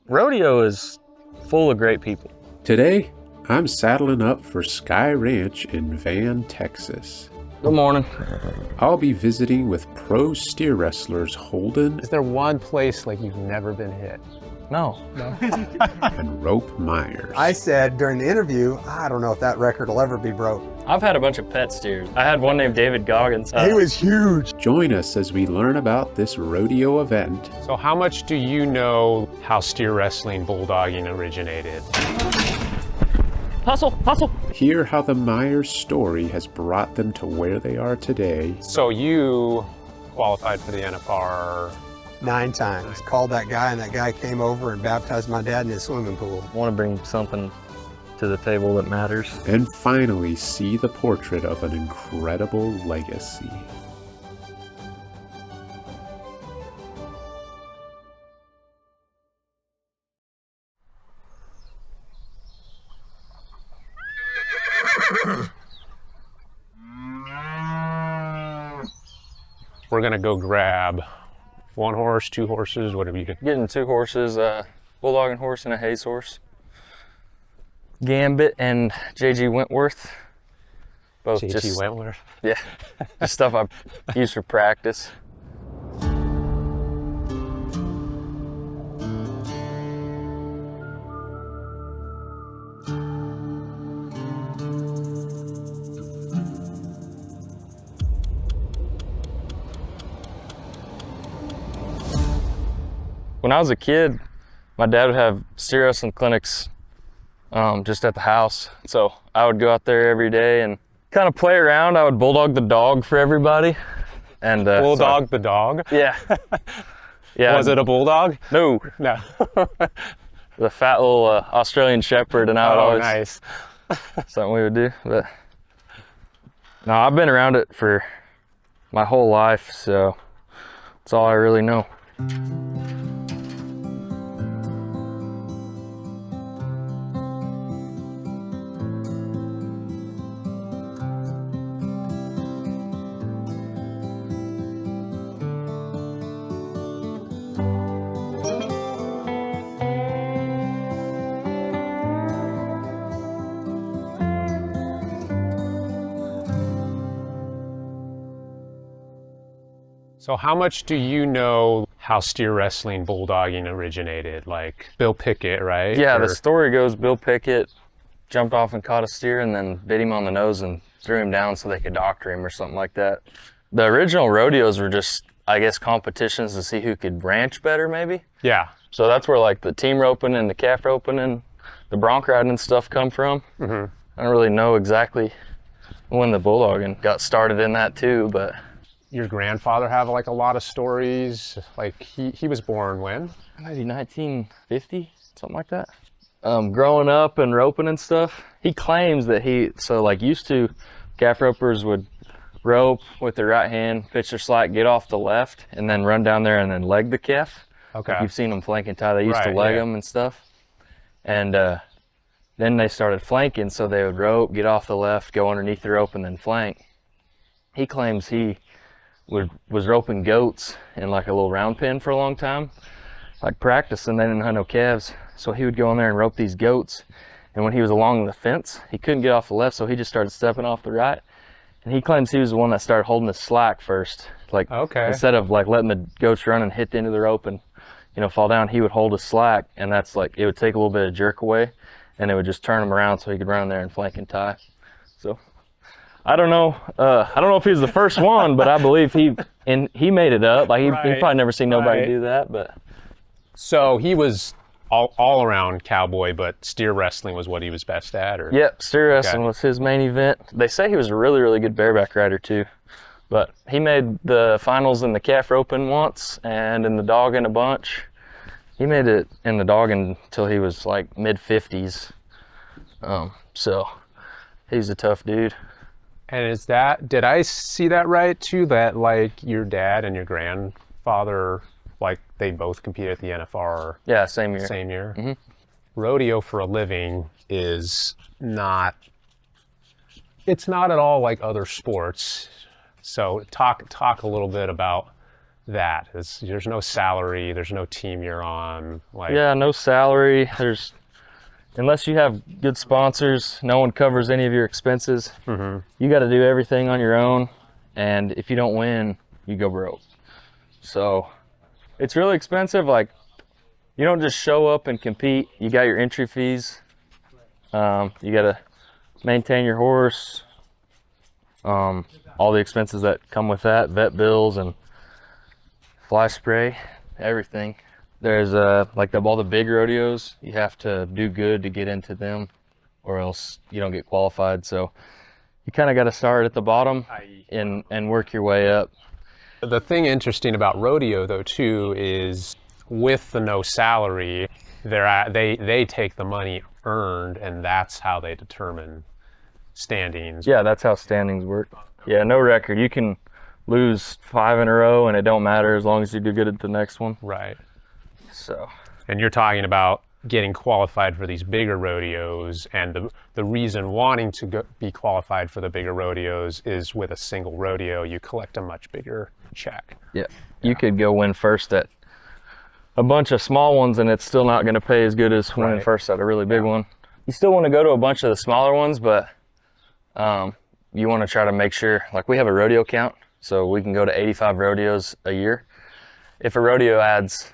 Rodeo is full of great people. Today, I'm saddling up for Sky Ranch in Van, Texas. Good morning. I'll be visiting with pro steer wrestlers Holden Is there one place like you've never been hit? No. and Rope Myers. I said during the interview, I don't know if that record will ever be broke. I've had a bunch of pet steers. I had one named David Goggins. He was huge. Join us as we learn about this rodeo event. So how much do you know how steer wrestling bulldogging originated? Hustle, hustle. Hear how the Myers story has brought them to where they are today. So you qualified for the NFR. 9 times. Called that guy, and that guy came over and baptized my dad in his swimming pool. I want to bring something to the table that matters. And finally see the portrait of an incredible legacy. We're gonna go grab 1 horse, 2 horses, whatever you can. Getting 2 horses, bulldogging horse and a haze horse. Gambit and JG Wentworth. Both JG just, Wentworth. yeah, just stuff I use for practice. When I was a kid, my dad would have steer wrestling clinics just at the house. So I would go out there every day and kind of play around. I would bulldog the dog for everybody. And Bulldog the dog? Yeah. Yeah. Was it a bulldog? No. No. The fat little Australian Shepherd, and I would always, nice. something we would do. But no, I've been around it for my whole life, so that's all I really know. So how much do you know how steer wrestling bulldogging originated? Like Bill Pickett, right? Yeah, Or- the story goes Bill Pickett jumped off and caught a steer and then bit him on the nose and threw him down so they could doctor him or something like that. The original rodeos were just, I guess, competitions to see who could ranch better, maybe. Yeah. So that's where like the team roping and the calf roping and the bronc riding and stuff come from. Mm-hmm. I don't really know exactly when the bulldogging got started in that too, but Your grandfather have like a lot of stories. Like he was born when? maybe 1950, something like that. Growing up and roping and stuff, he claims that used to, calf ropers would rope with their right hand, pitch their slack, get off the left, and then run down there and then leg the calf. Okay. Like you've seen them flank and tie. They used to Right, leg yeah. them and stuff. And then they started flanking, so they would rope, get off the left, go underneath the rope, and then flank. He claims he was roping goats in like a little round pen for a long time, like practicing. They didn't have no calves, so he would go in there and rope these goats. And when he was along the fence, he couldn't get off the left, so he just started stepping off the right. And he claims he was the one that started holding the slack first. Like, Okay. instead of like letting the goats run and hit the end of the rope and, fall down, he would hold his slack, and that's like, it would take a little bit of jerk away, and it would just turn him around so he could run in there and flank and tie. So I don't know. I don't know if he was the first one, but I believe he made it up. Like he probably never seen nobody right. do that, but So he was all around cowboy, but steer wrestling was what he was best at, or? yep, steer wrestling was his main event. They say he was a really, really good bareback rider too, but he made the finals in the calf roping once and in the dogging a bunch. He made it in the dogging until he was like mid-50s. So he's a tough dude. And did I see that right too, that like your dad and your grandfather, like they both competed at the NFR Yeah, same year. same year? Mhm. Rodeo for a living is not, it's not at all like other sports. So talk a little bit about that? There's no salary, there's no team you're on. Like, Yeah, no salary. Unless you have good sponsors, no one covers any of your expenses. You got to do everything on your own, and if you don't win, you go broke. So it's really expensive. Like, you don't just show up and compete. You got your entry fees. You got to maintain your horse. All the expenses that come with that, vet bills and fly spray, everything. There's like all the big rodeos, you have to do good to get into them, or else you don't get qualified. So you kind of got to start at the bottom and work your way up. the thing interesting about rodeo though too is with the no salary, they take the money earned, and that's how they determine standings. Yeah, that's how standings work. Yeah, no record. You can lose 5 in a row and it don't matter as long as you do good at the next one. Right. So. And you're talking about getting qualified for these bigger rodeos, and the reason wanting to be qualified for the bigger rodeos is with a single rodeo, you collect a much bigger check. Yeah. You could go win first at a bunch of small ones and it's still not going to pay as good as winning first at a really big one. You still want to go to a bunch of the smaller ones, but you want to try to make sure, like we have a rodeo count, so we can go to 85 rodeos a year. If a rodeo adds,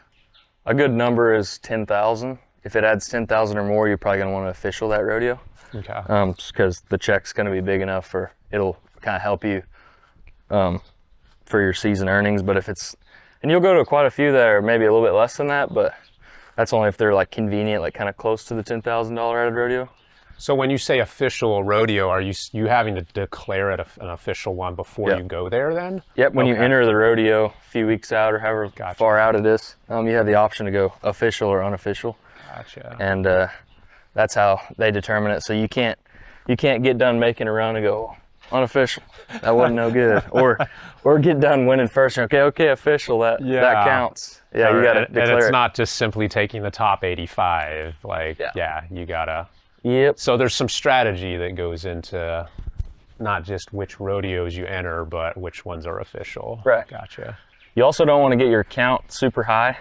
a good number is 10,000. If it adds 10,000 or more, you're probably going to want to official that rodeo. Okay. Just because the check's going to be big enough it'll kind of help you for your season earnings. But if it's, and you'll go to quite a few that are maybe a little bit less than that, but that's only if they're like convenient, like kind of close to the $10,000 added rodeo. So when you say official rodeo, are you having to declare it an official one before you go there then? Yep, when you enter the rodeo a few weeks out or however far out it is, you have the option to go official or unofficial. Gotcha. And that's how they determine it. So you can't get done making a run and go unofficial. That wasn't no good. Or get done winning first and okay, official, that counts. Yeah, you gotta declare and it's it. not just simply taking the top 85. Like, you gotta. Yep. So there's some strategy that goes into not just which rodeos you enter, but which ones are official. Right. Gotcha. You also don't want to get your count super high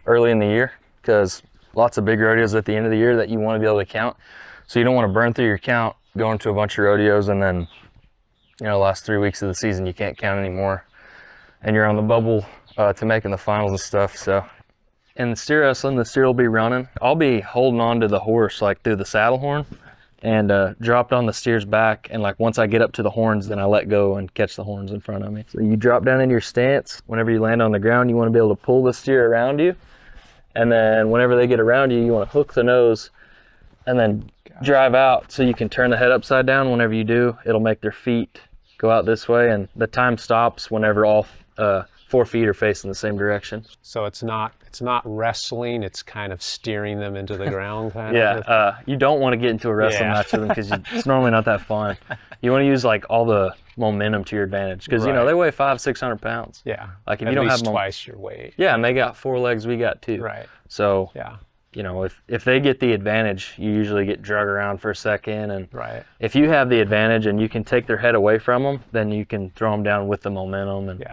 early in the year, because lots of big rodeos at the end of the year that you want to be able to count. So you don't want to burn through your count going to a bunch of rodeos and then, last 3 weeks of the season you can't count anymore, and you're on the bubble to making the finals and stuff. So. In the steer wrestling, the steer will be running. I'll be holding on to the horse like through the saddle horn and dropped on the steer's back. And like once I get up to the horns, then I let go and catch the horns in front of me. So you drop down into your stance. Whenever you land on the ground, you want to be able to pull the steer around you. And then whenever they get around you, you want to hook the nose and then drive out so you can turn the head upside down. Whenever you do, it'll make their feet go out this way. And the time stops whenever all 4 feet are facing the same direction. So it's not wrestling, it's kind of steering them into the ground kind of. Yeah, you don't want to get into a wrestling match with them because it's normally not that fun. You want to use like all the momentum to your advantage because they weigh 500-600 pounds. Yeah. Like if At you don't least have twice your weight. Yeah, and they got 4 legs, we got 2. Right. So yeah. If they get the advantage, you usually get drug around for a second, and if you have the advantage and you can take their head away from them, then you can throw them down with the momentum. And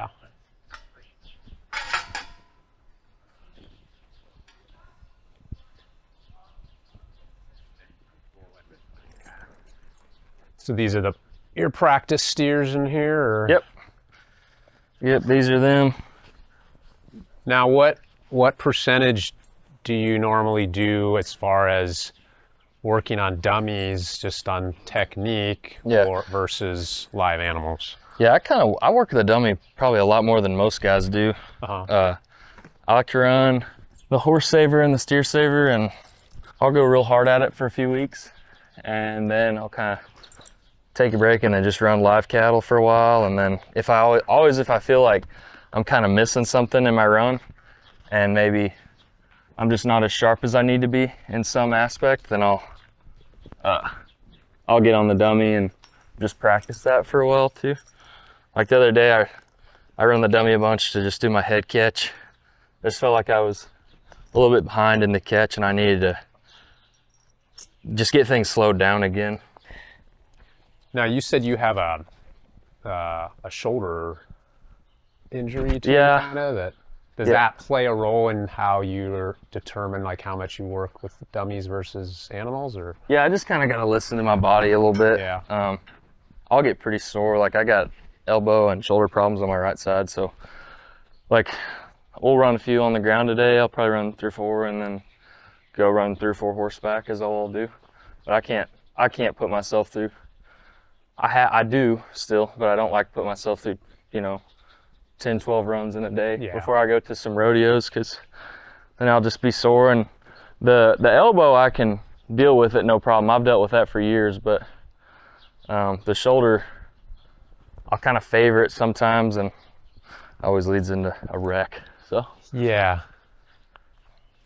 So these are your practice steers in here, or? Yep, these are them. Now, what percentage do you normally do as far as working on dummies, just on technique, or versus live animals? Yeah, I work the dummy probably a lot more than most guys do. I like to run the horse saver and the steer saver, and I'll go real hard at it for a few weeks, and then I'll kind of take a break and then just run live cattle for a while. And then if I feel like I'm kind of missing something in my run and maybe I'm just not as sharp as I need to be in some aspect, then I'll get on the dummy and just practice that for a while too. Like the other day, I run the dummy a bunch to just do my head catch. I just felt like I was a little bit behind in the catch and I needed to just get things slowed down again. Now you said you have a shoulder injury too, Yeah. kind of? Does Yeah. that play a role in how you determine like how much you work with dummies versus animals, or? Yeah, I just kind of got to listen to my body a little bit. Yeah. I'll get pretty sore. Like I got elbow and shoulder problems on my right side, so like we'll run a few on the ground today. I'll probably run 3 or 4, and then go run 3 or 4 horseback is all I'll do. But I can't put myself through. I do still, but I don't like to put myself through, 10, 12 runs in a day before I go to some rodeos, because then I'll just be sore. And the elbow, I can deal with it, no problem. I've dealt with that for years, but the shoulder, I'll kind of favor it sometimes, and always leads into a wreck. So Yeah.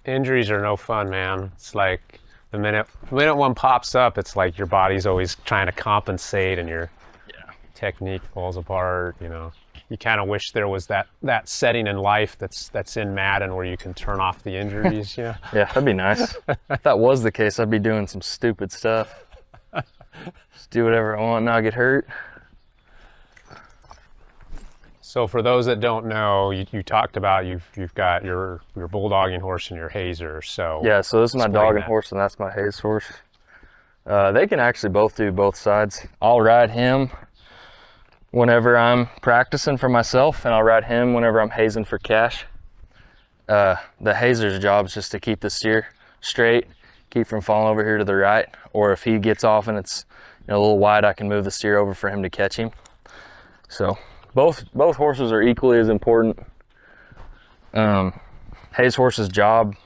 Injuries are no fun, man. It's like the minute one pops up, it's like your body's always trying to compensate, and your technique falls apart. You kind of wish there was that setting in life that's in Madden where you can turn off the injuries. yeah, that'd be nice. If that was the case, I'd be doing some stupid stuff. Just do whatever I want, not get hurt. So for those that don't know, you talked about you've got your bulldogging horse and your hazer. So Yeah, so this is my explain dogging that. horse, and that's my haze horse. They can actually both do both sides. I'll ride him whenever I'm practicing for myself, and I'll ride him whenever I'm hazing for cash. The hazer's job is just to keep the steer straight, keep from falling over here to the right, or if he gets off and it's a little wide, I can move the steer over for him to catch him. So both horses are equally as important. Haze horse's job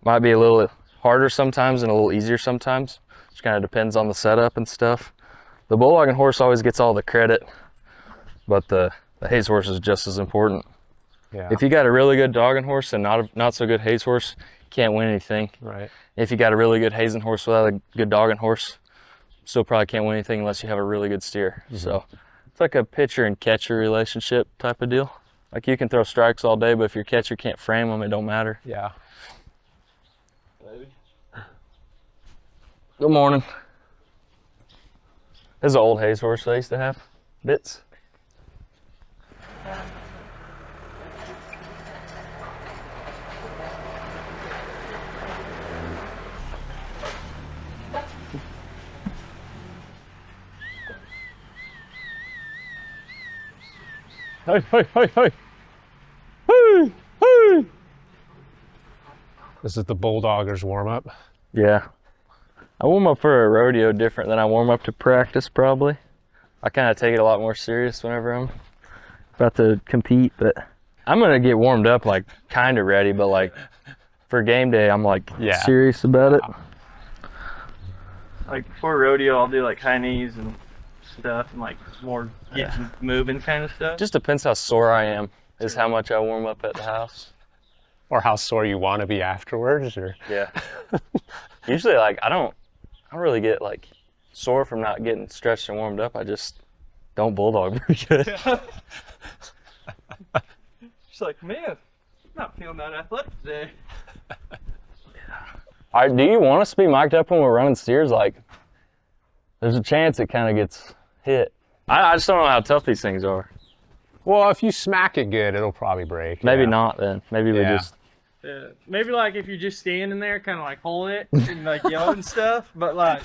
might be a little harder sometimes and a little easier sometimes. Just kind of depends on the setup and stuff. The bulldogging horse always gets all the credit, but the haze horse is just as important. Yeah. If you got a really good dogging horse and not so good haze horse, you can't win anything. Right. If you got a really good hazing horse without a good dogging horse, still probably can't win anything unless you have a really good steer. So it's like a pitcher and catcher relationship type of deal. Like you can throw strikes all day, but if your catcher can't frame them, it don't matter. Yeah. Good morning. This is an old haze horse I used to have. Bits. Hey, hey, hey, hey. Hey, hey. This is the bulldoggers warm up. Yeah. I warm up for a rodeo different than I warm up to practice, probably. I kind of take it a lot more serious whenever I'm about to compete, but I'm going to get warmed up, like, kind of ready, but, like, for game day, I'm, like, serious about it. Like, before rodeo, I'll do, like, high knees and stuff, and, like, more getting moving kind of stuff. Just depends how sore I am, is how much I warm up at the house. Or how sore you want to be afterwards, or Yeah. Usually, like, I don't really get, like, sore from not getting stretched and warmed up. I just don't bulldog very good. She's like, man, I'm not feeling that athletic today. All right, do you want us to be mic'd up when we're running steers? Like, there's a chance it kind of gets hit. I just don't know how tough these things are. well, if you smack it good, it'll probably break. Maybe yeah. not then. Maybe we Yeah. just... Maybe, like, if you're just standing there, kind of, like, holding it and, like, yelling and stuff, but, like,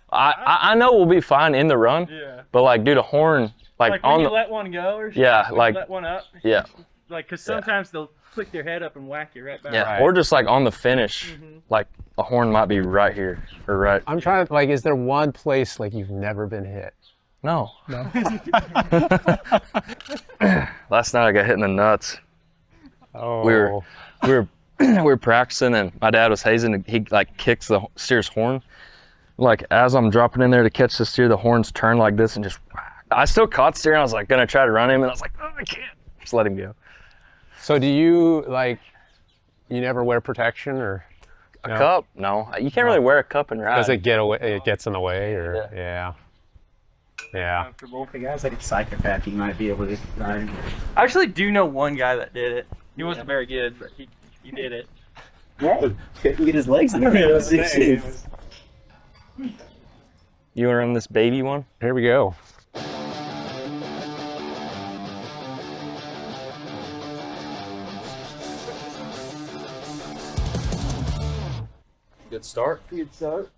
I know we'll be fine in the run, yeah. but, like, dude, a horn, like Like, on when you the... let one go or something, Yeah, when like- you let one up. Yeah. Like, because sometimes they'll flick their head up and whack you right back. Yeah, Right. or just, like, on the finish, like, a horn might be right here, or right... I'm trying to, like, is there one place, like, you've never been hit? No. No? Last night I got hit in the nuts. Oh. We were practicing, and my dad was hazing, and he, like, kicks the steer's horn. Like, as I'm dropping in there to catch the steer, the horns turn like this and just whack. I still caught steer, and I was, like, gonna try to run him, and I was like, oh, I can't. Just let him go. So do you, like, you never wear protection, or A No. cup? No. You can't really wear a cup and ride. does it get away? It gets in the way, or yeah. For both the guys, like a psychopath, you might be able to ride. I actually do know one guy that did it. He wasn't very good, but he did it. Hey, look at his legs in the middle. You wanna run this baby one? Here we go. Good start. Good start.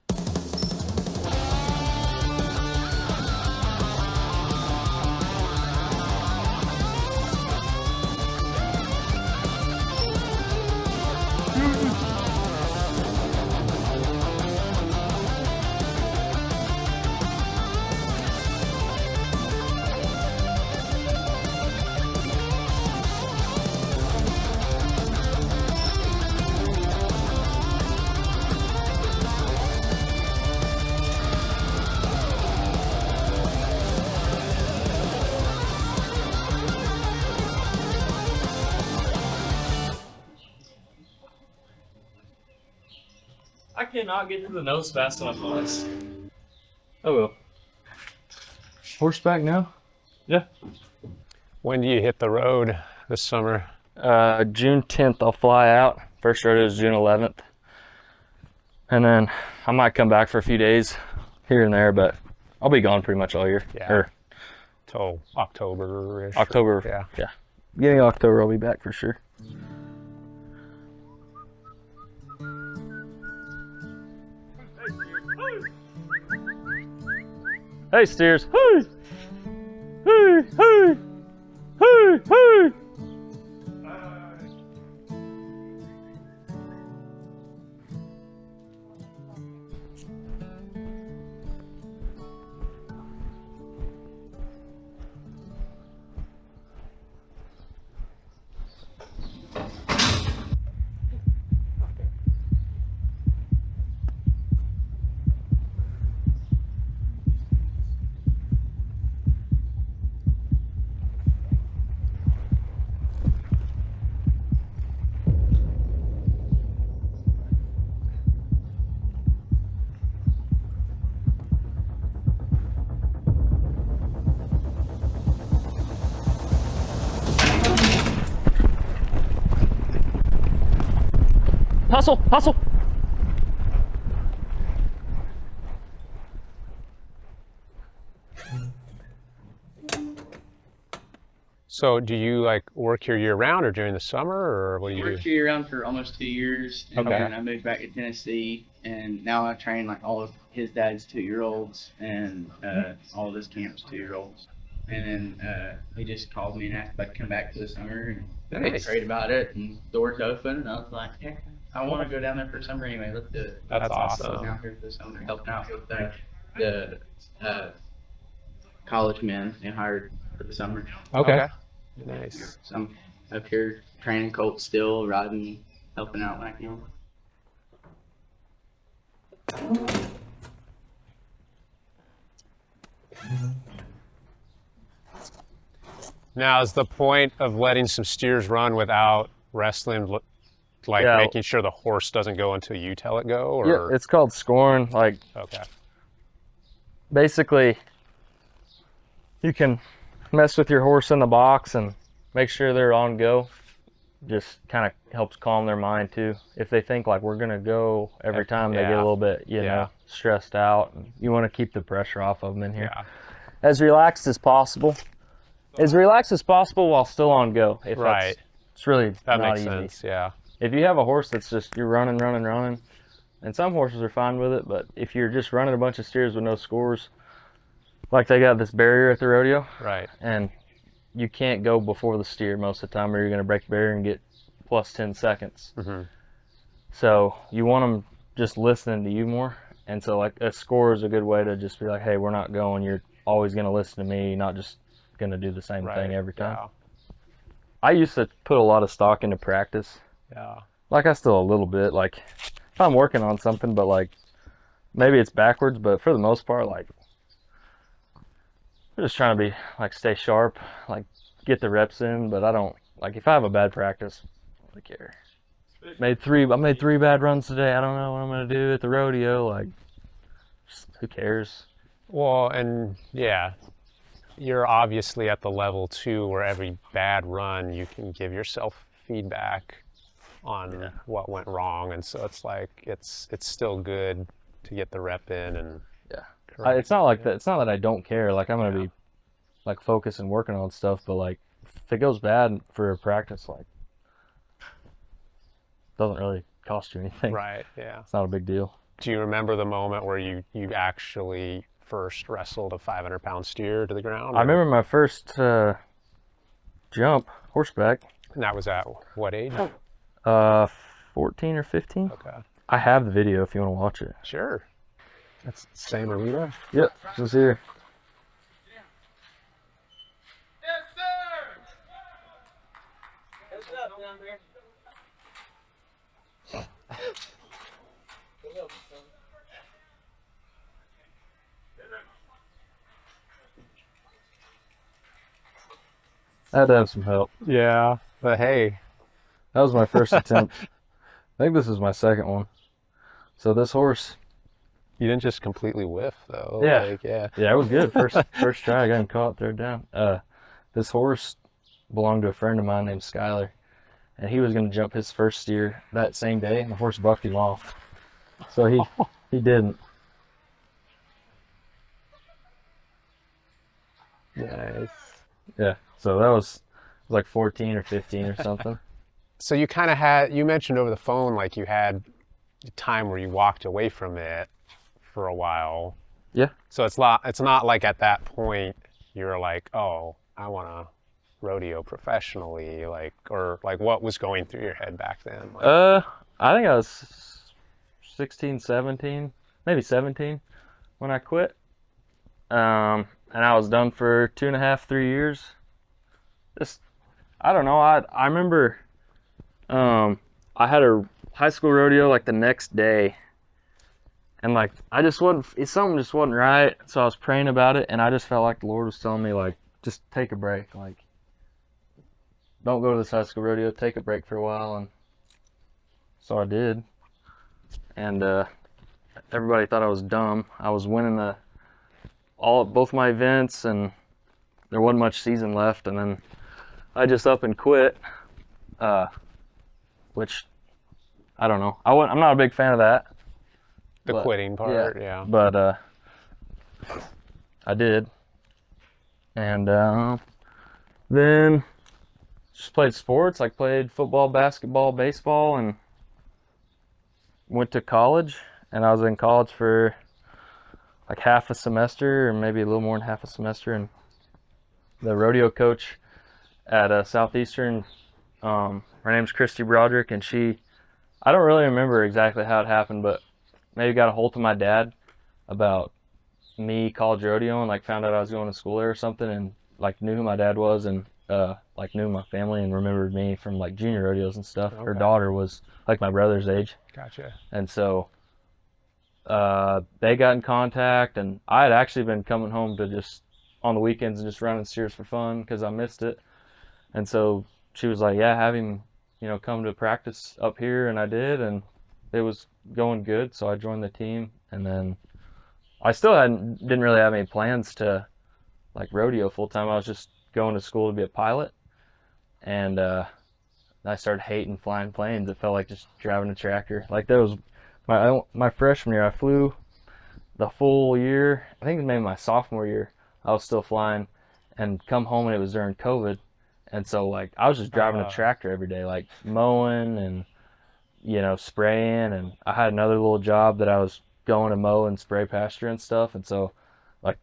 I cannot get to the nose fast enough on this. Oh well. Horseback now? Yeah. When do you hit the road this summer? June 10th I'll fly out. First rodeo is June 11th. And then I might come back for a few days here and there, but I'll be gone pretty much all year. Yeah. Or Till October-ish. October. Yeah. Beginning of October I'll be back for sure. Hey steers. Hey! Hey! Hey! Hey! Hey! Hustle! Hustle! So do you like work here year round or during the summer, or what do you I worked do? here around for almost 2 years, and Okay. then I moved back to Tennessee, and now I train like all of his dad's 2-year-olds and all of his camp's 2-year-olds. And then he just called me and asked if I'd come back for the summer, and I Nice. prayed about it, and doors open, and I was like, heck, I want to go down there for summer anyway. Let's do it. That's So awesome. I'm out here for the summer, helping out with the college men they hired for the summer. Okay. Nice. So I'm up here training colts still, riding, helping out when I can. Now, is the point of letting some steers run without wrestling, like Yeah. making sure the horse doesn't go until you tell it go? Or Yeah, it's called scoring. Like okay. basically, you can mess with your horse in the box and make sure they're on go. Just kind of helps calm their mind too. If they think like we're gonna go every time, they get a Yeah. little bit, you Yeah. know, stressed out. You want to keep the pressure off of them in here. Yeah. As relaxed as possible. As relaxed as possible while still on go. If Right. it's really That not makes easy. sense. Yeah. If you have a horse that's just you're running, and some horses are fine with it, but if you're just running a bunch of steers with no scores, like they got this barrier at the rodeo, Right. and you can't go before the steer most of the time, or you're going to break the barrier and get plus 10 seconds. hmm So you want them just listening to you more, and so like a score is a good way to just be like, hey, we're not going. You're always going to listen to me, not just going to do the same Right. thing every time. Yeah. I used to put a lot of stock into practice. Yeah. Like I still a little bit, like if I'm working on something, but like maybe it's backwards, but for the most part, like I'm just trying to be like stay sharp, like get the reps in, but I don't like if I have a bad practice, I don't really care. I made three bad runs today. I don't know what I'm gonna do at the rodeo. Like, just, who cares? Well, and yeah, you're obviously at the level too where every bad run you can give yourself feedback on what went wrong, and so it's like it's still good to get the rep in and It's not like that. It's not that I don't care. Like I'm gonna be like focused and working on stuff, but like if it goes bad for a practice, like doesn't really cost you anything. Right, yeah. It's not a big deal. Do you remember the moment where you actually first wrestled a 500-pound steer to the ground? I remember my first jump horseback. And that was at what age? 14 or 15. Okay. I have the video if you want to watch it. Sure. That's the same arena? Yep, it's here. I had to have some help. Yeah, but hey. That was my first attempt. I think this is my second one. So this horse. You didn't just completely whiff, though. Yeah. Like, yeah. Yeah, it was good. First try, I got him caught, third down. This horse belonged to a friend of mine named Skyler, and he was going to jump his first steer that same day, and the horse bucked him off. So he didn't. Nice. Yeah, so that was like 14 or 15 or something. So you mentioned over the phone, like you had a time where you walked away from it for a while. Yeah. So it's not like at that point you're like, oh, I want to rodeo professionally, like, or like what was going through your head back then? Like, I think I was 16, 17, maybe 17 when I quit. And I was done for 2.5, 3 years. Just, I don't know. I remember, I had a high school rodeo like the next day, and like something just wasn't right. So I was praying about it, and I just felt like the Lord was telling me, like, just take a break. Like, don't go to this high school rodeo. Take a break for a while. And so I did. And everybody thought I was dumb. I was winning both my events, and there wasn't much season left. And then I just up and quit, which I don't know. I'm not a big fan of that. the quitting part, yeah. But I did. And then just played sports. I played football, basketball, baseball, and went to college. And I was in college for like half a semester, or maybe a little more than half a semester. And the rodeo coach at Southeastern, her name's Christy Broderick, and I don't really remember exactly how it happened, but maybe got a hold of my dad about me college rodeo, and like found out I was going to school there or something, and like knew who my dad was, and like knew my family and remembered me from like junior rodeos and stuff. Okay. Her daughter was like my brother's age. Gotcha. And so they got in contact, and I had actually been coming home to just on the weekends and just running steers for fun because I missed it. And so she was like, yeah, have him, come to practice up here. And I did, and it was going good. So I joined the team, and then I still didn't really have any plans to like rodeo full time. I was just going to school to be a pilot. And I started hating flying planes. It felt like just driving a tractor. Like that was my freshman year. I flew the full year. I think it was maybe my sophomore year. I was still flying, and come home, and it was during COVID. And so like I was just driving a tractor every day, like mowing and spraying. And I had another little job that I was going to mow and spray pasture and stuff. And so like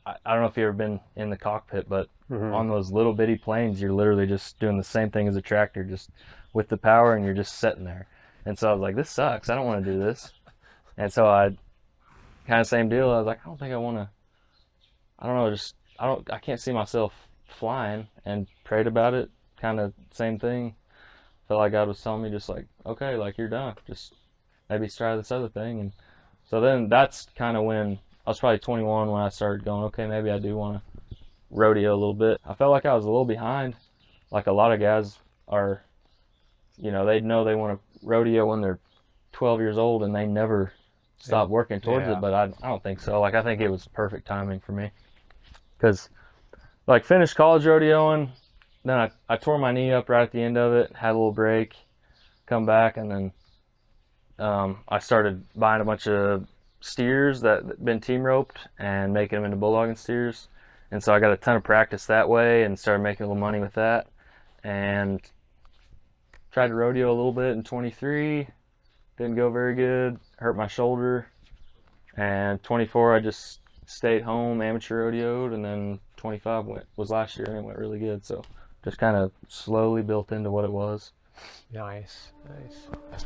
I don't know if you've ever been in the cockpit, but on those little bitty planes, you're literally just doing the same thing as a tractor, just with the power, and you're just sitting there. And so I was like, this sucks. I don't want to do this. And so I kind of same deal. I was like, I don't think I want to. I don't know. I can't see myself flying, and prayed about it. Kind of same thing. Felt like God was telling me, just like, okay, like you're done. Just maybe try this other thing. And so then that's kind of when I was probably 21 when I started going, okay, maybe I do want to rodeo a little bit. I felt like I was a little behind. Like a lot of guys are, they know they want to rodeo when they're 12 years old, and they never stop working towards it. But I don't think so. Like I think it was perfect timing for me, because like finished college rodeoing, then I tore my knee up right at the end of it, had a little break, come back, and then I started buying a bunch of steers that had been team roped and making them into bulldogging steers. And so I got a ton of practice that way and started making a little money with that, and tried to rodeo a little bit in 23, didn't go very good. Hurt my shoulder. And 24, I just stayed home, amateur rodeoed, and then 25 was last year and it went really good. So just kind of slowly built into what it was. Nice, nice.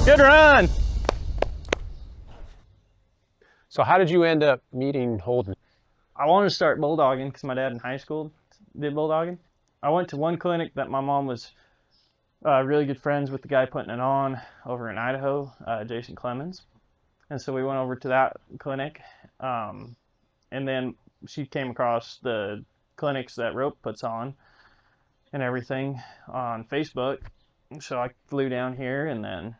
Good run. So how did you end up meeting Holden? I wanted to start bulldogging because my dad in high school did bulldogging. I went to one clinic that my mom was really good friends with the guy putting it on over in Idaho, Jason Clemens. And so we went over to that clinic. And then she came across the clinics that Rope puts on and everything on Facebook. So I flew down here and then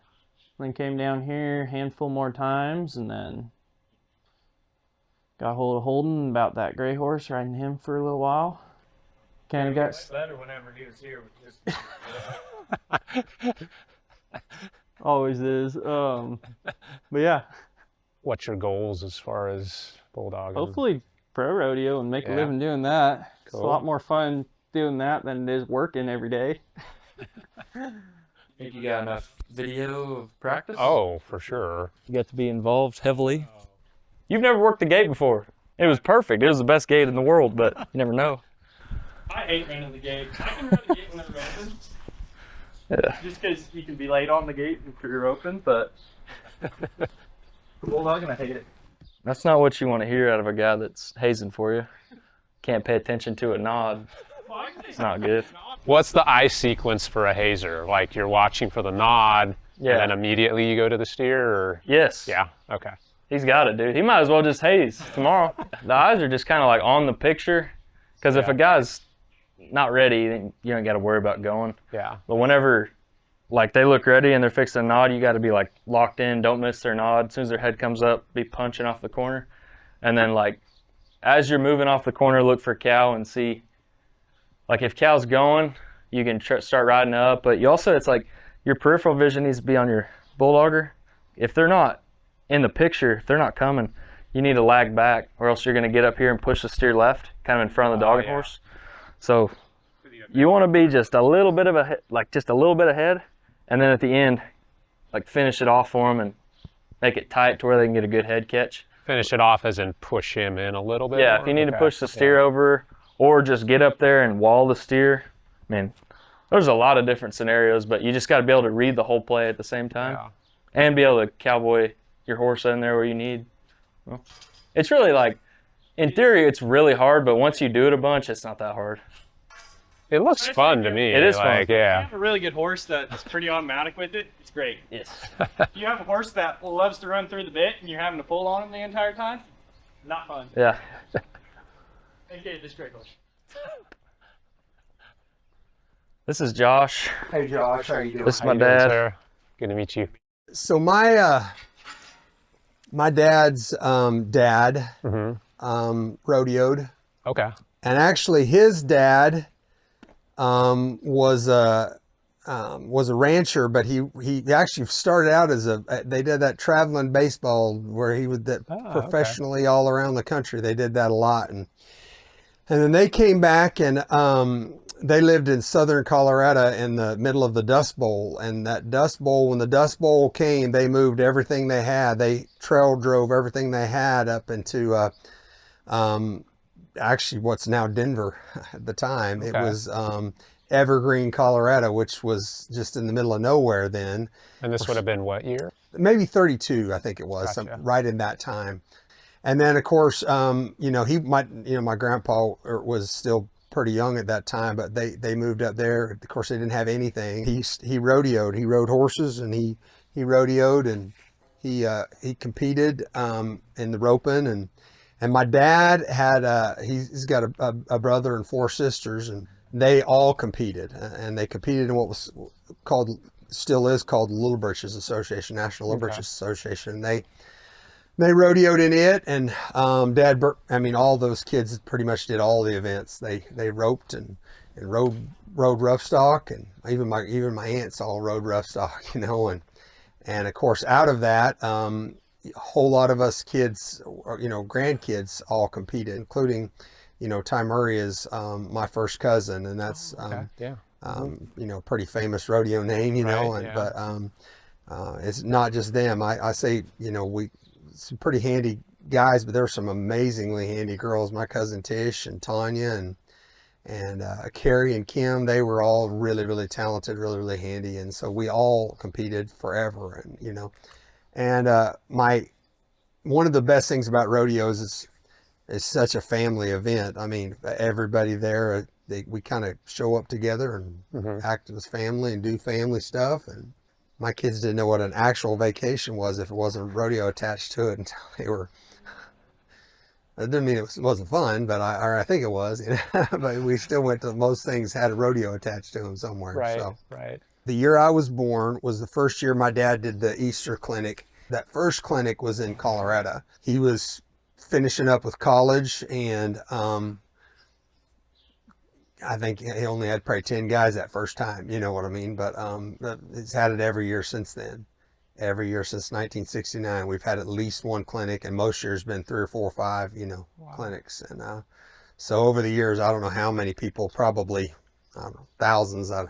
came down here a handful more times, and then got a hold of Holden about that gray horse, riding him for a little while. Kind of got better whenever he was here. always is. But yeah, What's your goals as far as bulldogging? hopefully pro rodeo and make a living doing that. It's a Cool. lot more fun doing that than it is working every day. Think you got enough video of practice? Oh, for sure. You got to be involved heavily. You've never worked the gate before. It was perfect. It was the best gate in the world, but you never know. I hate running the gate. I can run the gate when they're open. Yeah. Just because you can be late on the gate if you're open, but bulldogging, I hate it. That's not what you want to hear out of a guy that's hazing for you. Can't pay attention to a nod. It's not good. What's the eye sequence for a hazer? Like you're watching for the nod, Yeah. and then immediately you go to the steer, or? Yes. Yeah, okay. He's got it, dude. He might as well just haze tomorrow. The eyes are just kind of like on the picture. Because if Yeah. a guy's not ready, then you don't got to worry about going. Yeah. But whenever, like, they look ready and they're fixing to nod, you got to be, like, locked in. Don't miss their nod. As soon as their head comes up, be punching off the corner. And then, like, as you're moving off the corner, look for cow and see. Like, if cow's going, you can start riding up. But you also, it's like your peripheral vision needs to be on your bulldogger. If they're not in the picture, if they're not coming, you need to lag back, or else you're going to get up here and push the steer left, kind of in front of the dogging horse. So you want to be just a little bit of just a little bit ahead, and then at the end, like, finish it off for them and make it tight to where they can get a good head catch. Finish it off as in push him in a little bit? Yeah, more? if you need to Okay. push the steer over, or just get up there and wall the steer. I mean, there's a lot of different scenarios, but you just got to be able to read the whole play at the same time, Yeah. and be able to cowboy your horse in there where you need. Well, it's really, like, in theory, it's really hard, but once you do it a bunch, it's not that hard. It looks fun to me. It is fun. like, If you Yeah. have a really good horse that's pretty automatic with it, it's great. Yes. If you have a horse that loves to run through the bit and you're having to pull on him the entire time, not fun. Yeah. Okay, this great horse. This is Josh. Hey Josh, how you doing? This is How my you doing, dad. sir? Good to meet you. So my dad's dad rodeoed, Okay. and actually his dad was a rancher, but he actually started out as they did that traveling baseball where he would professionally all around the country. They did that a lot, and then they came back and they lived in southern Colorado in the middle of the Dust Bowl. And that Dust Bowl, when the Dust Bowl came, they moved everything they had. They trail drove everything they had up into actually what's now Denver at the time. Okay. It was Evergreen, Colorado, which was just in the middle of nowhere then. And this would have been what year? Maybe 32, I think it was, Gotcha. right in that time. And then, of course, my grandpa was still pretty young at that time, but they moved up there. Of course, they didn't have anything. He rodeoed. He rode horses, and he rodeoed, and he competed in the roping, And my dad had, he's got a brother and 4 sisters, and they all competed. And they competed in what was called, still is called Little Britches Association, National Little Britches Association. They rodeoed in it, and Dad, I mean, all those kids pretty much did all the events. They roped and rode rough stock, and even my aunts all rode rough stock, you know, and of course out of that, a whole lot of us kids, you know, grandkids all competed, including, you know, Ty Murray is my first cousin, and that's you know, pretty famous rodeo name, you know, and but it's not just them. I say, you know, some pretty handy guys, but there's some amazingly handy girls. My cousin Tish and Tanya and Carrie and Kim, they were all really talented, really handy, and so we all competed forever, and you know. And one of the best things about rodeos is it's such a family event. I mean, everybody there, we kind of show up together and act as family and do family stuff. And my kids didn't know what an actual vacation was if it wasn't rodeo attached to it until they were. It didn't mean it wasn't fun, but I think it was. You know? But we still went to most things had a rodeo attached to them somewhere. Right. So. Right. The year I was born was the first year my dad did the Easter clinic. That first clinic was in Colorado. He was finishing up with college, and I think he only had probably 10 guys that first time, you know what I mean? But he's had it every year since then. Every year since 1969, we've had at least one clinic, and most years been 3 or 4 or 5, you know, clinics. And so over the years, I don't know how many people, probably, I don't know, thousands. I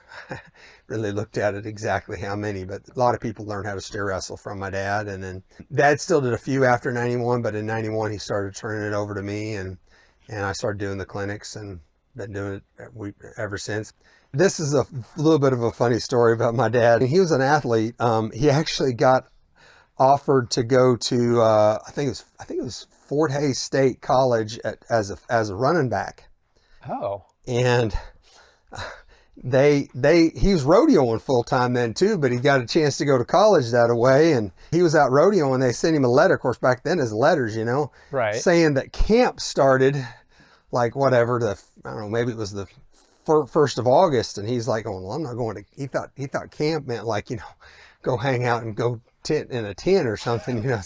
really looked at it exactly how many, but a lot of people learned how to steer wrestle from my dad. And then Dad still did a few after 91, but in 91 he started turning it over to me, and I started doing the clinics and been doing it ever since. This is a little bit of a funny story about my dad. He was an athlete. He actually got offered to go to I think it was Fort Hays State College as a running back. Oh. And he was rodeoing full time then too, but he got a chance to go to college that way, and he was out rodeoing. They sent him a letter, of course back then as letters, you know, saying that camp started like whatever, I don't know, maybe it was the 1st of August, and he's like, oh, well, I'm not going to, he thought camp meant like, you know, go hang out and go tent in a tent or something, you know,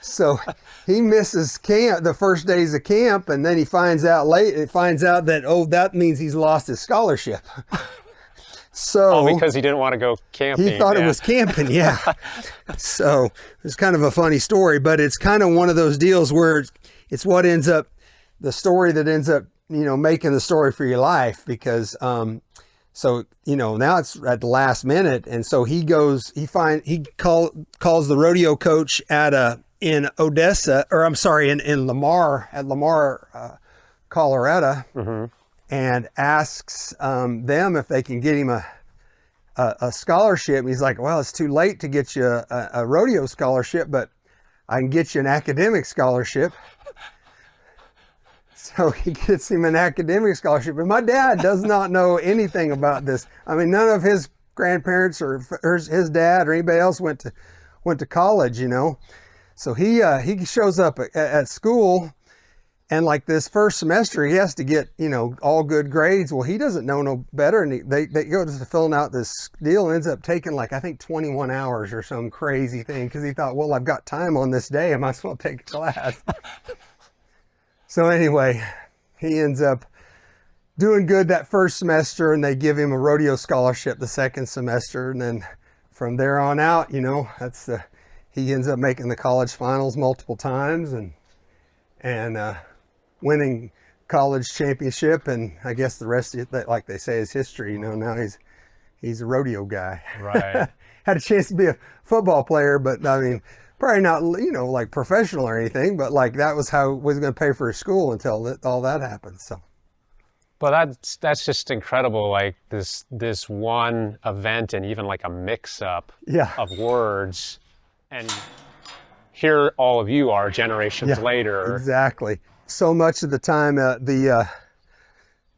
so he misses camp, the first days of camp, and then he finds out that, oh, that means he's lost his scholarship. So because he didn't want to go camping. He thought it was camping, yeah. So it's kind of a funny story, but it's kind of one of those deals where it's what ends up, the story that ends up, you know, making the story for your life, because so, you know, now it's at the last minute, and so he calls the rodeo coach in Odessa, or I'm sorry, in Lamar, Colorado, and asks them if they can get him a scholarship. And he's like, well, it's too late to get you a rodeo scholarship, but I can get you an academic scholarship. So he gets him an academic scholarship. And my dad does not know anything about this. I mean, none of his grandparents or his dad or anybody else went to college, you know. So he shows up at school, and like this first semester, he has to get, you know, all good grades. Well, he doesn't know no better, and they go to filling out this deal, and ends up taking like, I think 21 hours or some crazy thing, because he thought, well, I've got time on this day, I might as well take a class. So anyway, he ends up doing good that first semester, and they give him a rodeo scholarship the second semester, and then from there on out, you know, he ends up making the college finals multiple times, and winning college championship, and I guess the rest of it, like they say, is history. You know, now he's a rodeo guy. Right. Had a chance to be a football player, but I mean, probably not, you know, like professional or anything, but like that was how he was going to pay for his school until all that happened. So. Well, that's just incredible. Like this one event, and even like a mix-up of words, and here all of you are generations later. Exactly. So much of the time, the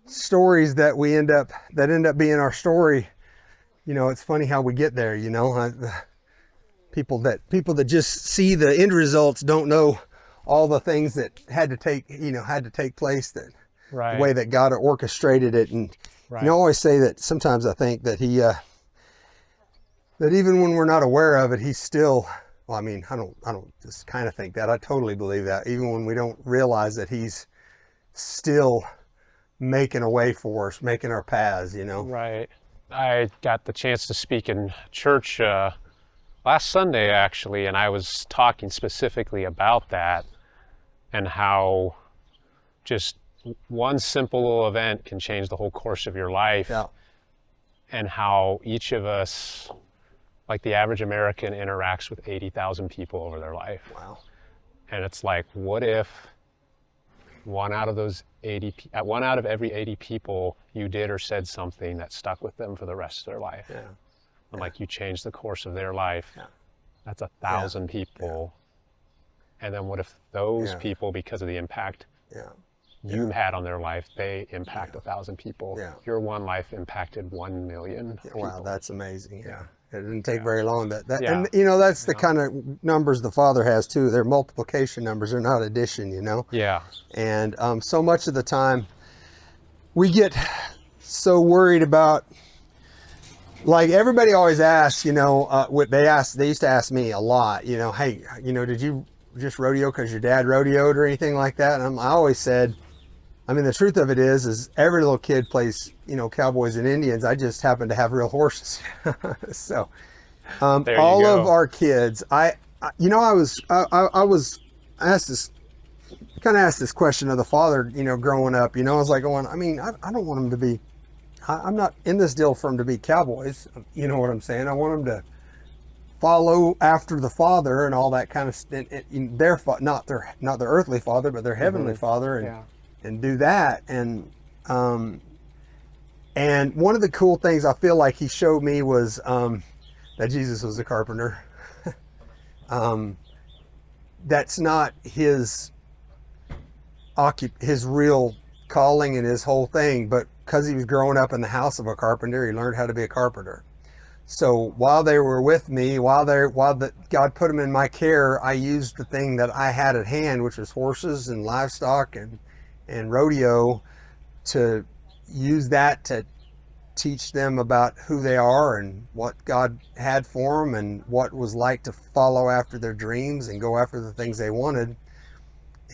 stories that end up being our story, you know, it's funny how we get there. You know, people that just see the end results don't know all the things that had to take place, that Right. the way that God orchestrated it. And Right. I always say that sometimes I think that he, that even when we're not aware of it, he's still, well, I mean, I don't just kind of think that. I totally believe that. Even when we don't realize that, he's still making a way for us, making our paths, Right. I got the chance to speak in church last Sunday, actually, and I was talking specifically about that and how just one simple little event can change the whole course of your life. Yeah. And how each of us, like the average American, interacts with 80,000 people over their life. Wow. And it's like, what if one out of every 80 people, you did or said something that stuck with them for the rest of their life? Yeah. And like you changed the course of their life. Yeah. That's 1,000 people. Yeah. And then what if those people, because of the impact you had on their life, they impact 1,000 people? Yeah. Your one life impacted 1 million people. Wow, that's amazing. Yeah. It didn't take very long. Yeah. And that's the kind of numbers the Father has too. They're multiplication numbers. They're not addition, Yeah. And so much of the time we get so worried about, like, everybody always asks, what they used to ask me a lot, hey, did you just rodeo because your dad rodeoed or anything like that? And I always said, I mean, the truth of it is every little kid plays, cowboys and Indians. I just happen to have real horses. So, all of our kids, I was asked this question of the Father, growing up, I was like going, I mean, I don't want them to be, I'm not in this deal for them to be cowboys. You know what I'm saying? I want them to follow after the Father and all that kind of stuff. Not their earthly father, but their heavenly Father, and do that. And one of the cool things I feel like he showed me was that Jesus was a carpenter. That's not his real calling and his whole thing, but because he was growing up in the house of a carpenter, he learned how to be a carpenter. So while they were with me, while God put them in my care, I used the thing that I had at hand, which was horses and livestock and rodeo, to use that to teach them about who they are and what God had for them and what it was like to follow after their dreams and go after the things they wanted.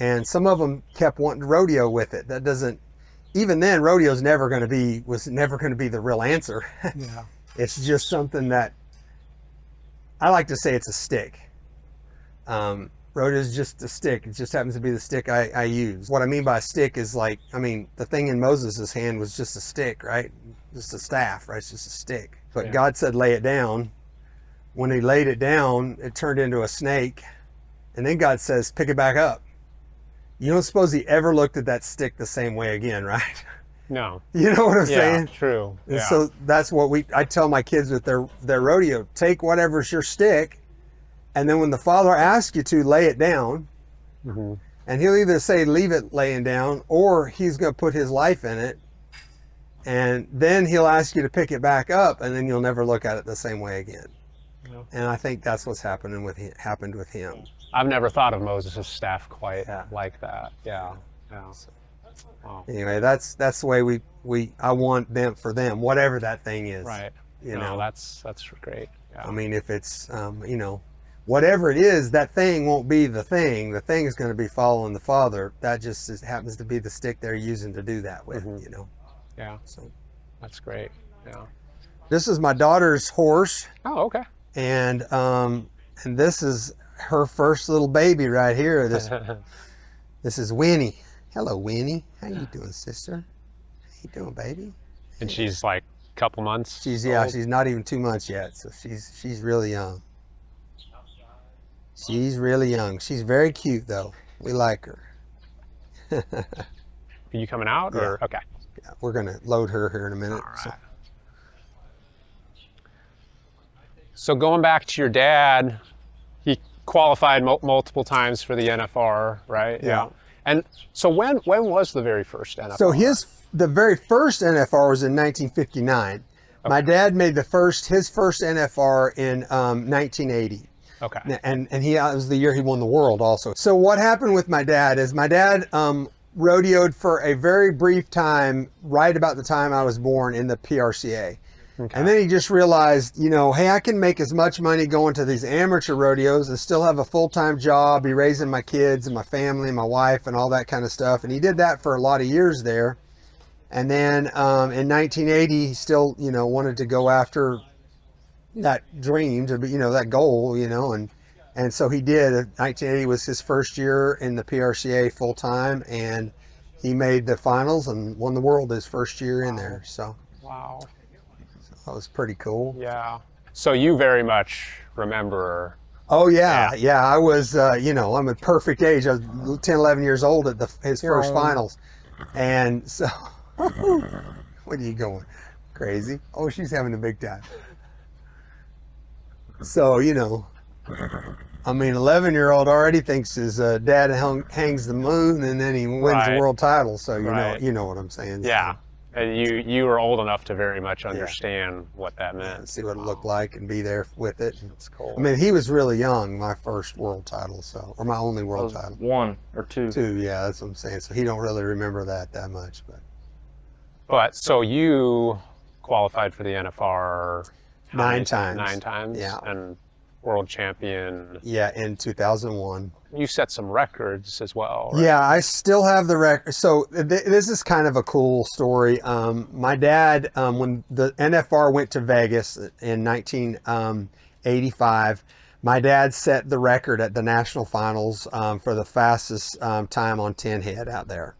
And some of them kept wanting to rodeo with it. That doesn't, even then, rodeo was never going to be the real answer. Yeah. It's just something that, I like to say it's a stick. Rodeo is just a stick. It just happens to be the stick I use. What I mean by a stick is, like, I mean, the thing in Moses' hand was just a stick, right? Just a staff, right? It's just a stick. But God said, lay it down. When he laid it down, it turned into a snake. And then God says, pick it back up. You don't suppose he ever looked at that stick the same way again, right? No. You know what I'm saying? True. And so that's what I tell my kids with their rodeo. Take whatever's your stick, and then when the Father asks you to, lay it down. Mm-hmm. And he'll either say leave it laying down, or he's going to put his life in it, and then he'll ask you to pick it back up, and then you'll never look at it the same way again. Yeah. And I think that's what's happened with him. I've never thought of Moses' staff quite like that. Yeah. Yeah. Wow. Anyway, that's the way I want them for them, whatever that thing is. Right. You know, that's great. Yeah. I mean, if it's whatever it is, that thing won't be the thing. The thing is going to be following the Father. That just happens to be the stick they're using to do that with. Mm-hmm. Yeah. So that's great. Yeah. This is my daughter's horse. Oh, okay. And this is her first little baby right here. This is Winnie. Hello, Winnie. How you doing, sister? How you doing, baby? And she's like a couple months. She's old? She's not even 2 months yet, so she's really young. She's really young. She's very cute though. We like her. Are you coming out or okay? Yeah, we're gonna load her here in a minute. All right. So going back to your dad, he qualified multiple times for the NFR, right? Yeah. And so when was the very first NFR? So the very first NFR was in 1959. Okay. My dad made his first NFR in 1980. Okay. And it was the year he won the world also. So what happened with my dad is my dad rodeoed for a very brief time, right about the time I was born, in the PRCA. Okay. And then he just realized, you know, hey, I can make as much money going to these amateur rodeos and still have a full-time job, be raising my kids and my family and my wife and all that kind of stuff. And he did that for a lot of years there. And then in 1980, he still, you know, wanted to go after that dream, to be, you know, that goal, you know, and so he did. 1980 was his first year in the PRCA full-time, and he made the finals and won the world his first year in there. So Wow. that was pretty cool. Yeah. So you very much remember. Oh yeah, yeah. I was, you know, I'm a perfect age. I was 10, 11 years old at his first finals, and so. What are you going? Crazy? Oh, she's having a big time. So, you know, I mean, 11-year-old already thinks his dad hangs the moon, and then he wins the world title. So you know what I'm saying. Yeah. And you were old enough to very much understand what that meant. See what it looked like and be there with it. That's cool. I mean, he was really young, my first world title, or my only world title. 1 or 2. 2, yeah, that's what I'm saying. So he don't really remember that much, But so you qualified for the NFR 9 times. 9 times. Yeah. And world champion. Yeah, in 2001. You set some records as well. Right? Yeah, I still have the record. So this is kind of a cool story. My dad, when the NFR went to Vegas in 1985, my dad set the record at the National Finals for the fastest time on 10 head out there.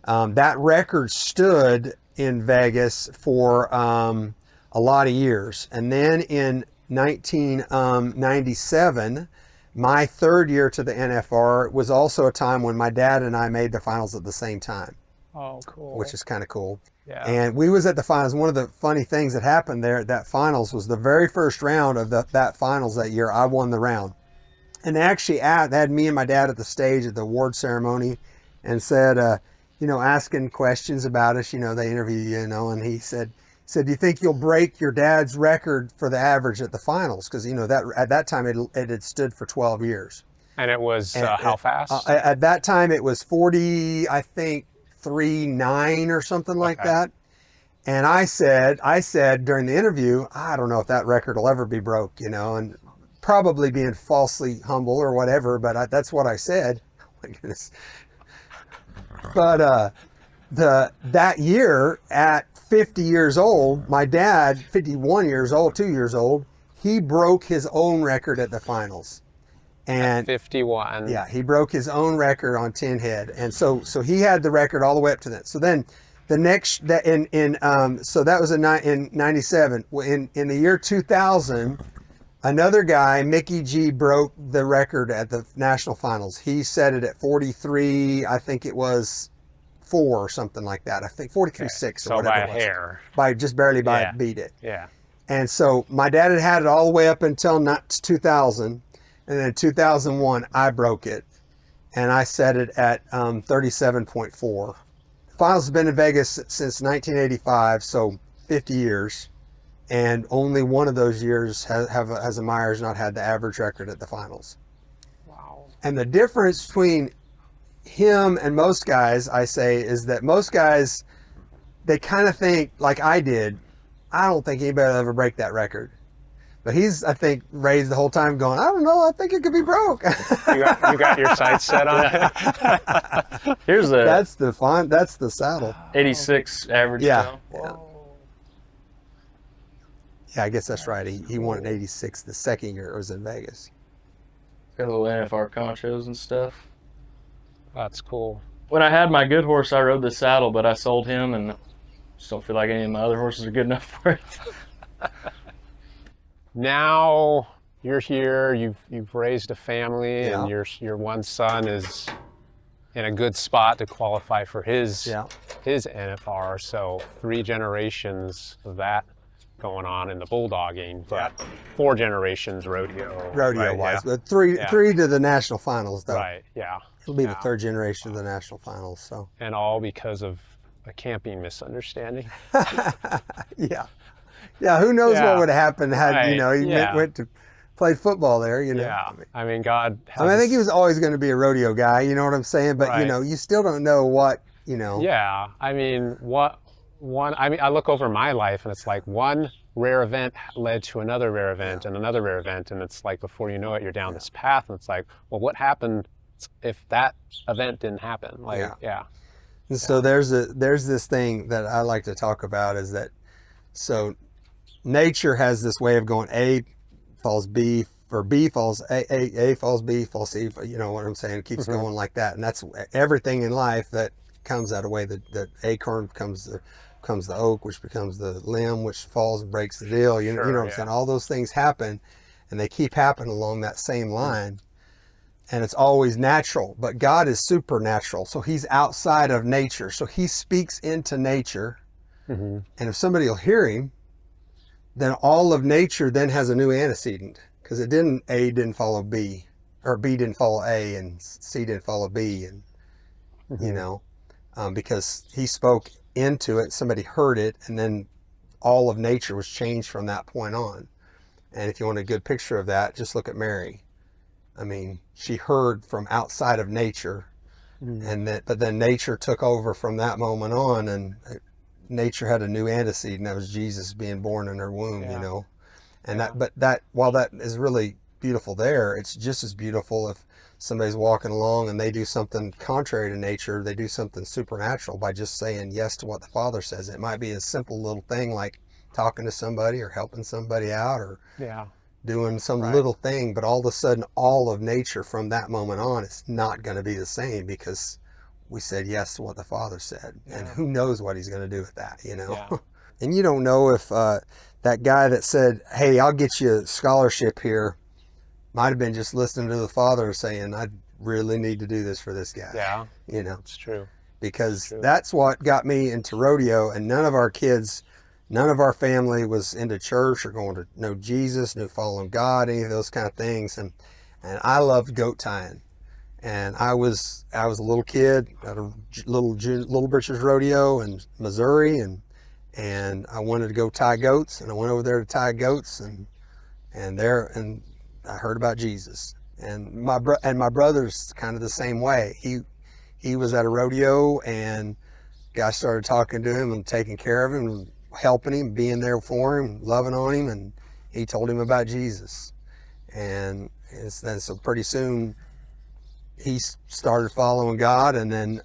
That record stood in Vegas for a lot of years. And then in 1997, my third year to the NFR, was also a time when my dad and I made the finals at the same time. Oh, cool. Which is kind of cool. Yeah. And we was at the finals. One of the funny things that happened there at that finals was the very first round of that finals that year, I won the round. And they actually had me and my dad at the stage at the award ceremony and said, you know, asking questions about us, you know, they interview you, you know, and he said, do you think you'll break your dad's record for the average at the finals? Because, you know, that at that time it had stood for 12 years. And it was how fast? At that time it was 40, I think, 3.9 or something like that. And I said during the interview, I don't know if that record will ever be broke, you know, and probably being falsely humble or whatever, but that's what I said. Oh my goodness. But that year at 50 years old, my dad, 51 years old, 2 years old, he broke his own record at the finals. And at 51. Yeah, he broke his own record on 10 head. And so he had the record all the way up to that. So then the next, so that was in 97. In the year 2000, another guy, Mickey G, broke the record at the national finals. He set it at 43, I think it was 4 or something like that. I think 43.6 So or whatever by a it was. hair. By just barely beat it. Yeah. And so my dad had it all the way up until 2000. And then in 2001, I broke it. And I set it at 37.4. Finals has been in Vegas since 1985, so 50 years. And only one of those years has a Myers not had the average record at the finals. Wow. And the difference between him and most guys, I say, is that most guys, they kind of think like I did, I don't think anybody will ever break that record. But he's, I think, raised the whole time going, I don't know, I think it could be broke. You got your sights set on it? Here's a that's the saddle. 86 average. Yeah. Now. Yeah, I guess that's right. He won in 86 the second year it was in Vegas. Got little NFR conchos and stuff. That's cool. When I had my good horse, I rode the saddle, but I sold him and just don't feel like any of my other horses are good enough for it. Now you're here, you've raised a family, and your one son is in a good spot to qualify for his NFR. So 3 generations of that going on in the bulldogging, but 4 generations rodeo Rodeo wise, yeah. but three to the national finals though. Right, yeah. It'll be the 3rd generation of the national finals. So. And all because of a camping misunderstanding. Yeah. Yeah, who knows what would happen had, you know, he went to played football there, you know. Yeah. I mean, God. I think he was always going to be a rodeo guy, you know what I'm saying? But, you Right. know, you still don't know what, you know. Yeah. I mean, I look over my life and it's like one rare event led to another rare event and another rare event. And it's like, before you know it, you're down this path. And it's like, well, what happened if that event didn't happen? Like, yeah. And so there's this thing that I like to talk about is that, so nature has this way of going A falls B, or B falls A falls B, falls C, you know what I'm saying? It keeps going like that. And that's everything in life that comes that way. The acorn becomes the oak, which becomes the limb, which falls and breaks the deal. You know what I'm saying? All those things happen, and they keep happening along that same line. And it's always natural, but God is supernatural. So he's outside of nature. So he speaks into nature. And if somebody will hear him, then all of nature then has a new antecedent, because A didn't follow B, or B didn't follow A, and C didn't follow B, and you know, because he spoke into it, somebody heard it, and then all of nature was changed from that point on. And if you want a good picture of that, just look at Mary. I mean, she heard from outside of nature, but then nature took over from that moment on, and nature had a new antecedent. That was Jesus being born in her womb, you know. And while that is really beautiful there, it's just as beautiful if somebody's walking along and they do something contrary to nature. They do something supernatural by just saying yes to what the Father says. It might be a simple little thing like talking to somebody or helping somebody out, or doing some little thing, but all of a sudden all of nature from that moment on is not going to be the same, because we said yes to what the Father said. And who knows what he's going to do with that, you know. And you don't know if that guy that said, hey, I'll get you a scholarship here, might have been just listening to the Father saying, I really need to do this for this guy. You know, It's true. because that's what got me into rodeo. And none of our family was into church or going to know Jesus, knew following God, any of those kind of things. And I loved goat tying. And I was a little kid at a little britches rodeo in Missouri, and I wanted to go tie goats, and I went over there to tie goats, and I heard about Jesus. And my brother's kind of the same way. He was at a rodeo, and guy started talking to him and taking care of him, and helping him, being there for him, loving on him, and he told him about Jesus. And then so pretty soon he started following God, and then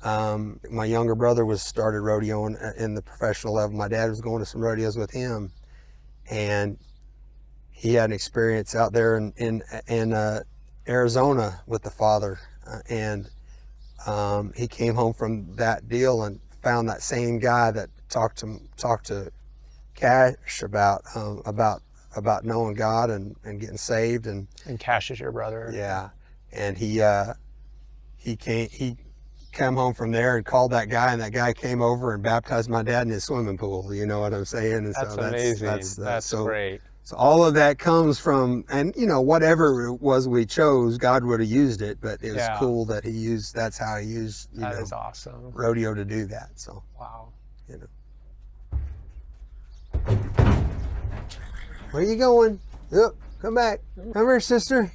my younger brother started rodeoing in the professional level. My dad was going to some rodeos with him, and he had an experience out there in Arizona with the Father, and he came home from that deal and found that same guy that talked to Cash about knowing God and getting saved, and Cash is your brother. Yeah, and he came home from there and called that guy, and that guy came over and baptized my dad in his swimming pool. You know what I'm saying? And That's so amazing. That's so great. So all of that comes from, and you know, whatever it was we chose, God would have used it, but it was cool that that's how he used, That is awesome. rodeo to do that. So Wow. you know. Where you going? Yep, come back. Come here, sister.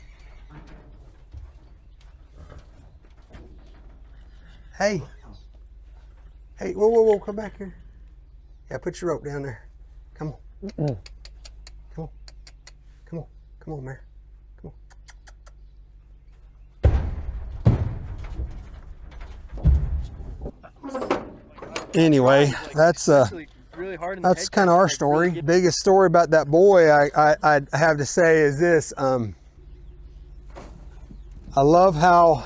Hey. Hey, whoa, come back here. Yeah, put your rope down there. Come on. Come on, Mary. Come on. Anyway, that's really hard. that's kind of our story. Biggest story about that boy I have to say is this. I love how,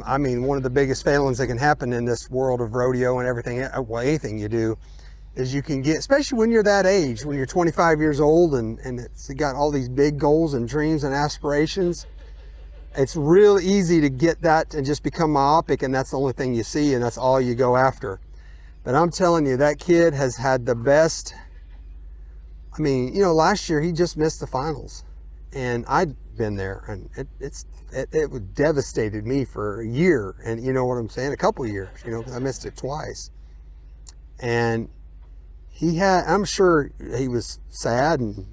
I mean, one of the biggest failings that can happen in this world of rodeo and everything, well, anything you do, is you can get, especially when you're that age, when you're 25 years old and it's got all these big goals and dreams and aspirations, it's real easy to get that and just become myopic, and that's the only thing you see and that's all you go after. But I'm telling you, that kid has had the best. I mean, you know, last year he just missed the finals, and I'd been there, and it devastated me for a year, and you know what I'm saying, a couple of years, you know, because I missed it twice. And I'm sure he was sad and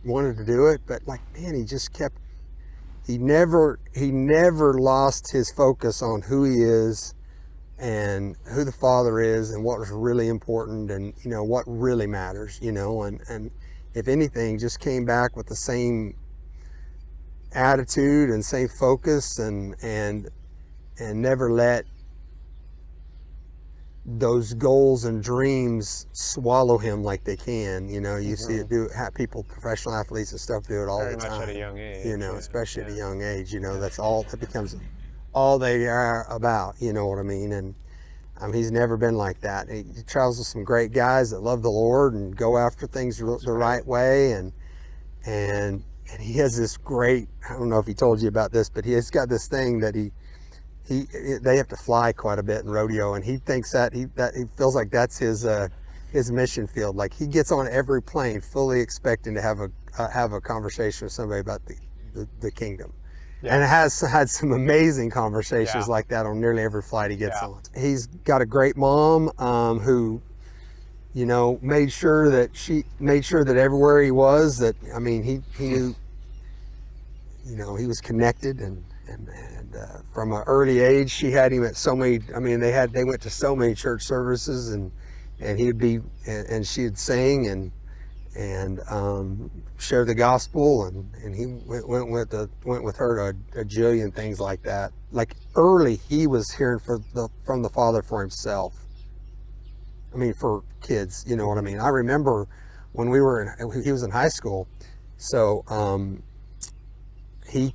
wanted to do it, but like, man, he just kept, he never lost his focus on who he is and who the father is and what was really important and, you know, what really matters, you know, and if anything, just came back with the same attitude and same focus and never let those goals and dreams swallow him like they can. You know, you see it people, professional athletes and stuff do it all Very the much time. at a young age. You know, especially at a young age, you know, that becomes all they are about, you know what I mean? And he's never been like that. He travels with some great guys that love the Lord and go after things the right way. And he has this great, I don't know if he told you about this, but he's got this thing that they have to fly quite a bit in rodeo, and he thinks that he feels like that's his mission field. Like, he gets on every plane fully expecting to have a conversation with somebody about the kingdom. Yeah. And has had some amazing conversations like that on nearly every flight he gets on. He's got a great mom who, you know, made sure that everywhere he was, that, I mean, he knew, you know, he was connected and from an early age, she had him at so many, I mean, they went to so many church services and he'd be, and she'd sing and share the gospel and he went with her to a jillion things like that. Like, early, he was hearing from the Father for himself. I mean, for kids, you know what I mean? I remember when he was in high school, so he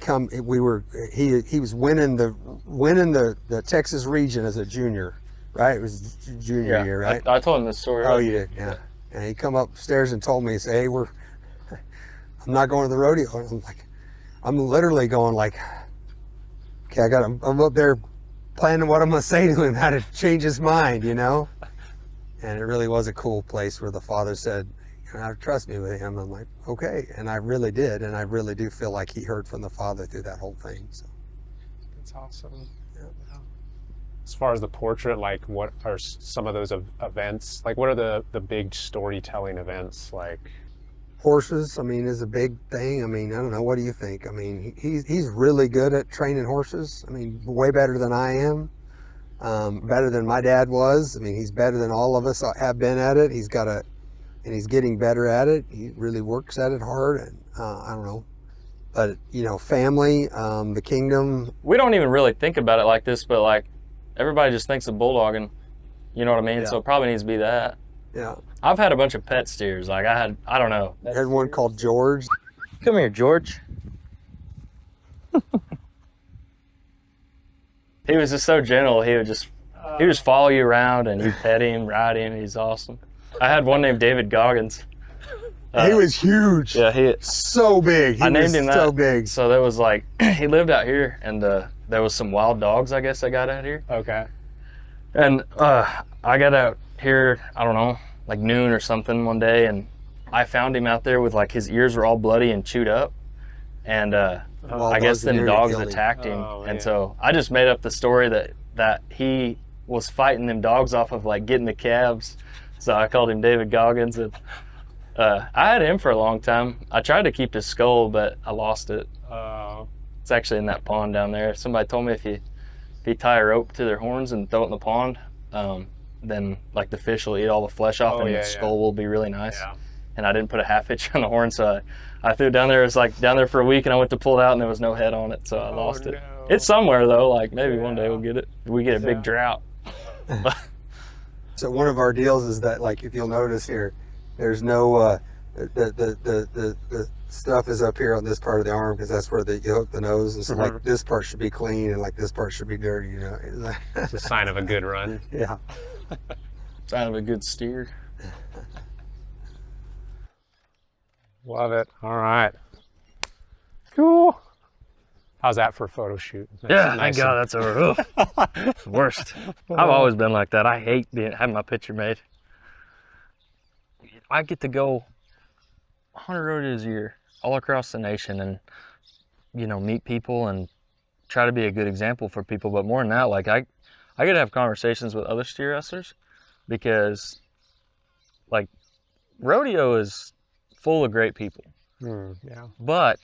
was winning the Texas region as a junior, right? It was junior year, right? I told him this story. Oh, you did, yeah. And he come upstairs and told me, he said, hey, I'm not going to the rodeo. And I'm literally going like, okay, I'm up there planning what I'm going to say to him, how to change his mind, you know? And it really was a cool place where the Father said, trust me with him. I'm like, okay. And I really did. And I really do feel like he heard from the Father through that whole thing. So that's awesome. Yeah. As far as the portrait, like, what are some of those events? Like, what are the big storytelling events like? Horses, I mean, is a big thing. I mean, I don't know. What do you think? I mean, he's really good at training horses. I mean, way better than I am. Better than my dad was. I mean, he's better than all of us have been at it. And he's getting better at it. He really works at it hard. And I don't know, but, you know, family, the kingdom. We don't even really think about it like this, but like, everybody just thinks of bulldogging. You know what I mean? Yeah. So it probably needs to be that. Yeah. I've had a bunch of pet steers. Like, I don't know. I had one called George. Come here, George. He was just so gentle. He would just follow you around and you pet him, ride him. He's awesome. I had one named David Goggins. He was huge. Yeah, so big. I named him that. So big. So there was like, he lived out here, and there was some wild dogs, I guess, I got out here. Okay. And I got out here, I don't know, like noon or something one day, and I found him out there with, like, his ears were all bloody and chewed up, and I guess them dogs attacked him. And so I just made up the story that he was fighting them dogs off of, like, getting the calves. So I called him David Goggins, and I had him for a long time. I tried to keep his skull, but I lost it. It's actually in that pond down there. Somebody told me if you tie a rope to their horns and throw it in the pond, then, like, the fish will eat all the flesh off, and the skull will be really nice. Yeah. And I didn't put a half hitch on the horn, so I threw it down there. It was like down there for a week, and I went to pull it out, and there was no head on it, so I lost it. It's somewhere though. Like, maybe one day we'll get it. We get a big drought. So one of our deals is that, like, if you'll notice here, there's no the stuff is up here on this part of the arm, because that's where you hook the nose, and so like this part should be clean and like this part should be dirty, you know. It's a sign of a good run. Yeah. Sign of a good steer. Love it. All right. Cool. How's that for a photo shoot? Yeah, thank God that's over. Worst. I've always been like that. I hate having my picture made. I get to go 100 rodeos a year all across the nation and, you know, meet people and try to be a good example for people. But more than that, like, I get to have conversations with other steer wrestlers, because, like, rodeo is full of great people. Yeah. But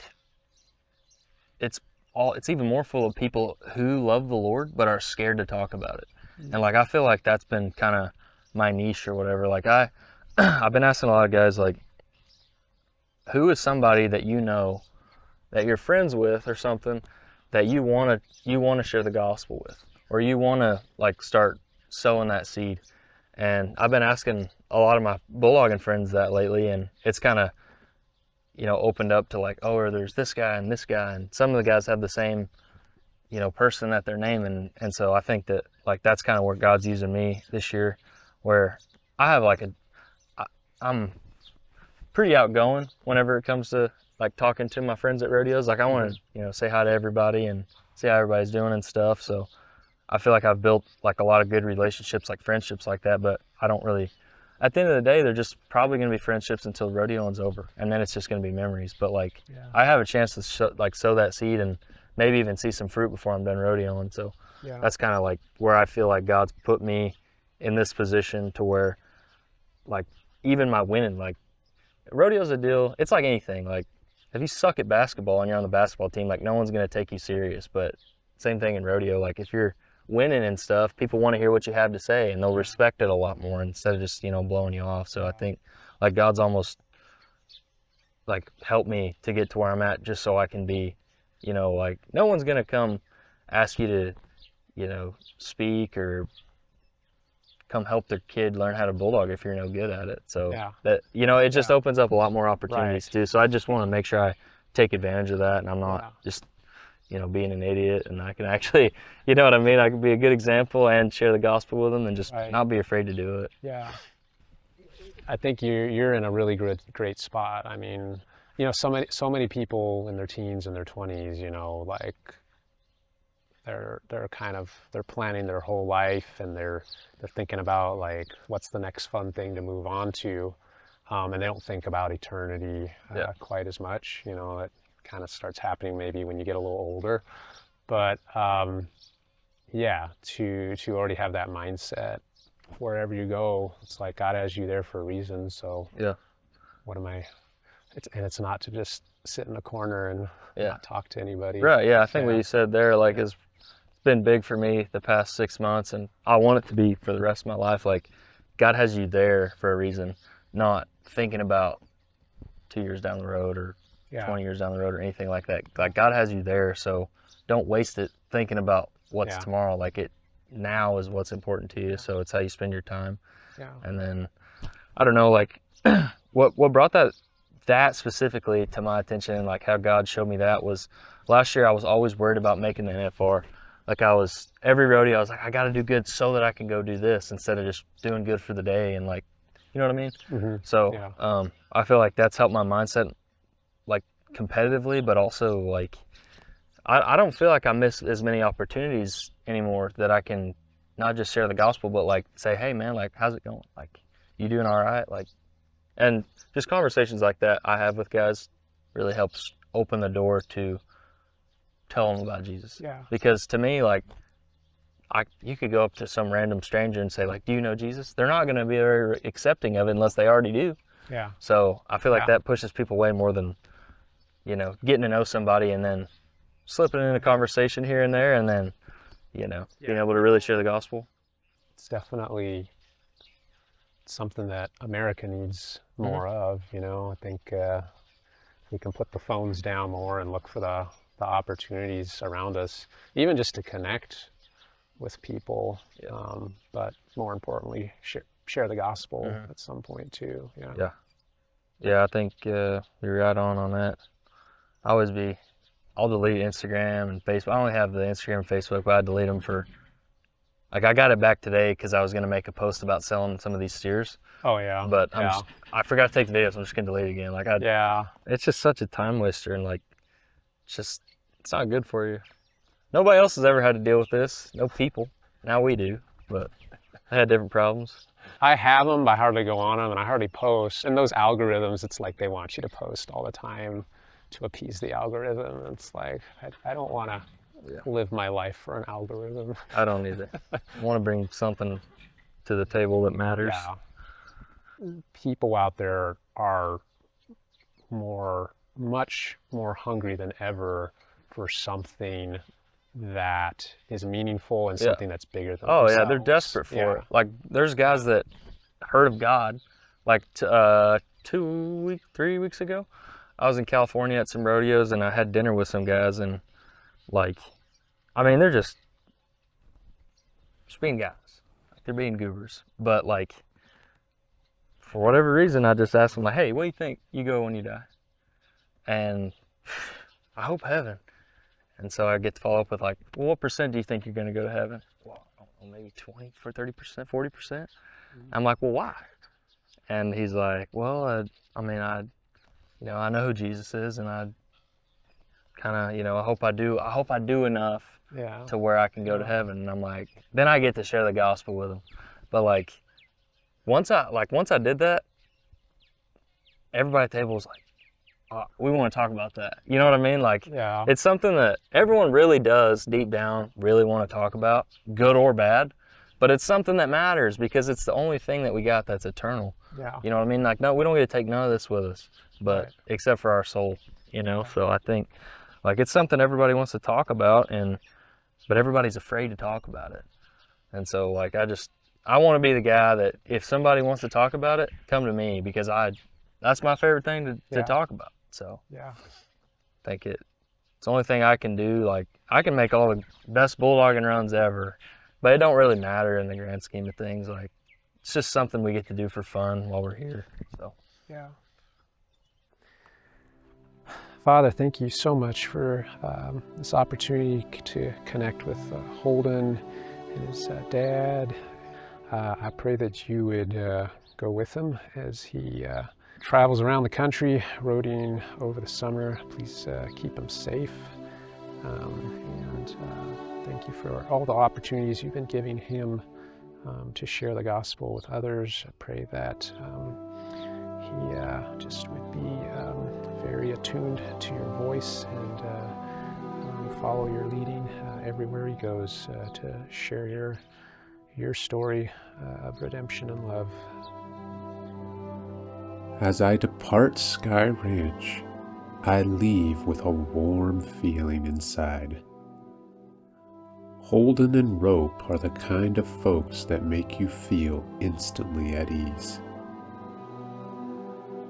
it's even more full of people who love the Lord but are scared to talk about it. And like I feel like that's been kind of my niche or whatever. Like I've been asking a lot of guys, like, who is somebody that you know that you're friends with or something that you want to share the gospel with, or you want to like start sowing that seed. And I've been asking a lot of my bulldogging friends that lately, and it's kind of, you know, opened up to like, oh, or there's this guy and this guy, and some of the guys have the same, you know, person that they're naming. And so I think that like that's kind of where God's using me this year, where I have like I'm pretty outgoing whenever it comes to like talking to my friends at rodeos. Like I want to, you know, say hi to everybody and see how everybody's doing and stuff. So I feel like I've built like a lot of good relationships, like friendships like that, but I don't really, at the end of the day, they're just probably going to be friendships until rodeoing's over, and then it's just going to be memories. But like, I have a chance to sow that seed and maybe even see some fruit before I'm done rodeoing. So that's kind of like where I feel like God's put me in this position to where, like, even my winning, like, rodeo's a deal. It's like anything. Like, if you suck at basketball and you're on the basketball team, like, no one's going to take you serious. But same thing in rodeo. Like, if you're winning and stuff, people want to hear what you have to say, and they'll respect it a lot more instead of just, you know, blowing you off. So I think like God's almost like helped me to get to where I'm at, just so I can be, you know, like, no one's gonna come ask you to, you know, speak or come help their kid learn how to bulldog if you're no good at it. So that, you know, it just opens up a lot more opportunities too. So I just want to make sure I take advantage of that, and I'm not just, you know, being an idiot, and I can actually, you know what I mean? I can be a good example and share the gospel with them, and just not be afraid to do it. Yeah. I think you're in a really great spot. I mean, you know, so many people in their teens and their 20s, you know, like they're planning their whole life, and they're thinking about like what's the next fun thing to move on to, and they don't think about eternity quite as much. You know, it kind of starts happening maybe when you get a little older, but to already have that mindset wherever you go, it's like God has you there for a reason. So what am I? It's not to just sit in a corner and not talk to anybody. Right. Yeah. I think what you said there, like, it's been big for me the past 6 months, and I want it to be for the rest of my life. Like, God has you there for a reason, not thinking about 2 years down the road or 20 years down the road or anything like that. Like, God has you there, so don't waste it thinking about what's tomorrow. Like, it now is what's important to you, so it's how you spend your time. And then I don't know, like, what brought that specifically to my attention, and like how God showed me that, was last year I was always worried about making the NFR. Like, every rodeo I was like, I got to do good so that I can go do this, instead of just doing good for the day, and like, you know what I mean? So I feel like that's helped my mindset, like, competitively, but also like I don't feel like I miss as many opportunities anymore that I can not just share the gospel, but like say, hey man, like, how's it going? Like, you doing all right? Like, and just conversations like that I have with guys really helps open the door to tell them about Jesus. Because to me, like, you could go up to some random stranger and say, like, do you know Jesus? They're not going to be very accepting of it unless they already do. So I feel like that pushes people way more than, you know, getting to know somebody and then slipping in a conversation here and there, and then, you know, being able to really share the gospel. It's definitely something that America needs more of, you know. I think we can put the phones down more and look for the opportunities around us, even just to connect with people, but more importantly, share the gospel at some point too. I think you're right on that. I'll delete Instagram and Facebook. I only have the Instagram and Facebook, but I delete them for, like, I got it back today because I was going to make a post about selling some of these steers. But I forgot to take the videos. I'm just going to delete it again. Like, it's just such a time waster, and like, it's not good for you. Nobody else has ever had to deal with this. No people. Now we do, but I had different problems. I have them, but I hardly go on them, and I hardly post. And those algorithms, it's like they want you to post all the time to appease the algorithm. It's like, I don't want to live my life for an algorithm. I don't either. I want to bring something to the table that matters. People out there are more much more hungry than ever for something that is meaningful and something that's bigger than Oh themselves. yeah, they're desperate for Yeah. it. Like there's guys that heard of God, like 3 weeks ago, I was in California at some rodeos and I had dinner with some guys, and like, I mean, they're just being guys, like they're being goobers, but like for whatever reason, I just asked them like, hey, what do you think you go when you die? And I hope heaven. And so I get to follow up with like, well, what percent do you think you're going to go to heaven? Well, I don't know, maybe 20 for 30%, 40%. I'm like, well, why? And he's like, well, I mean, I know who Jesus is, and I kind of, I hope I do enough Yeah. to where I can go to heaven. And I'm like, then I get to share the gospel with them. But like, once I did that, everybody at the table was like, oh, we want to talk about that. You know what I mean? Like, Yeah. it's something that everyone really does deep down really want to talk about, good or bad. But it's something that matters because it's the only thing that we got that's eternal. Yeah. You know what I mean? Like, no, we don't get to take none of this with us, but Right. except for our soul, So I think, like, it's something everybody wants to talk about, but everybody's afraid to talk about it. And so, like, I want to be the guy that if somebody wants to talk about it, come to me, because that's my favorite thing to Yeah. talk about. So Yeah. I think it's the only thing I can do. Like, I can make all the best bulldogging runs ever, but it don't really matter in the grand scheme of things. Like, it's just something we get to do for fun while we're here. So Yeah. Father, thank you so much for this opportunity to connect with Holden and his dad. I pray that you would go with him as he travels around the country, rodeoing over the summer. Please keep him safe. And thank you for all the opportunities you've been giving him to share the gospel with others. I pray that he just would be very attuned to your voice and follow your leading everywhere he goes to share your story of redemption and love. As I depart Sky Ranch, I leave with a warm feeling inside. Holden and Rope are the kind of folks that make you feel instantly at ease.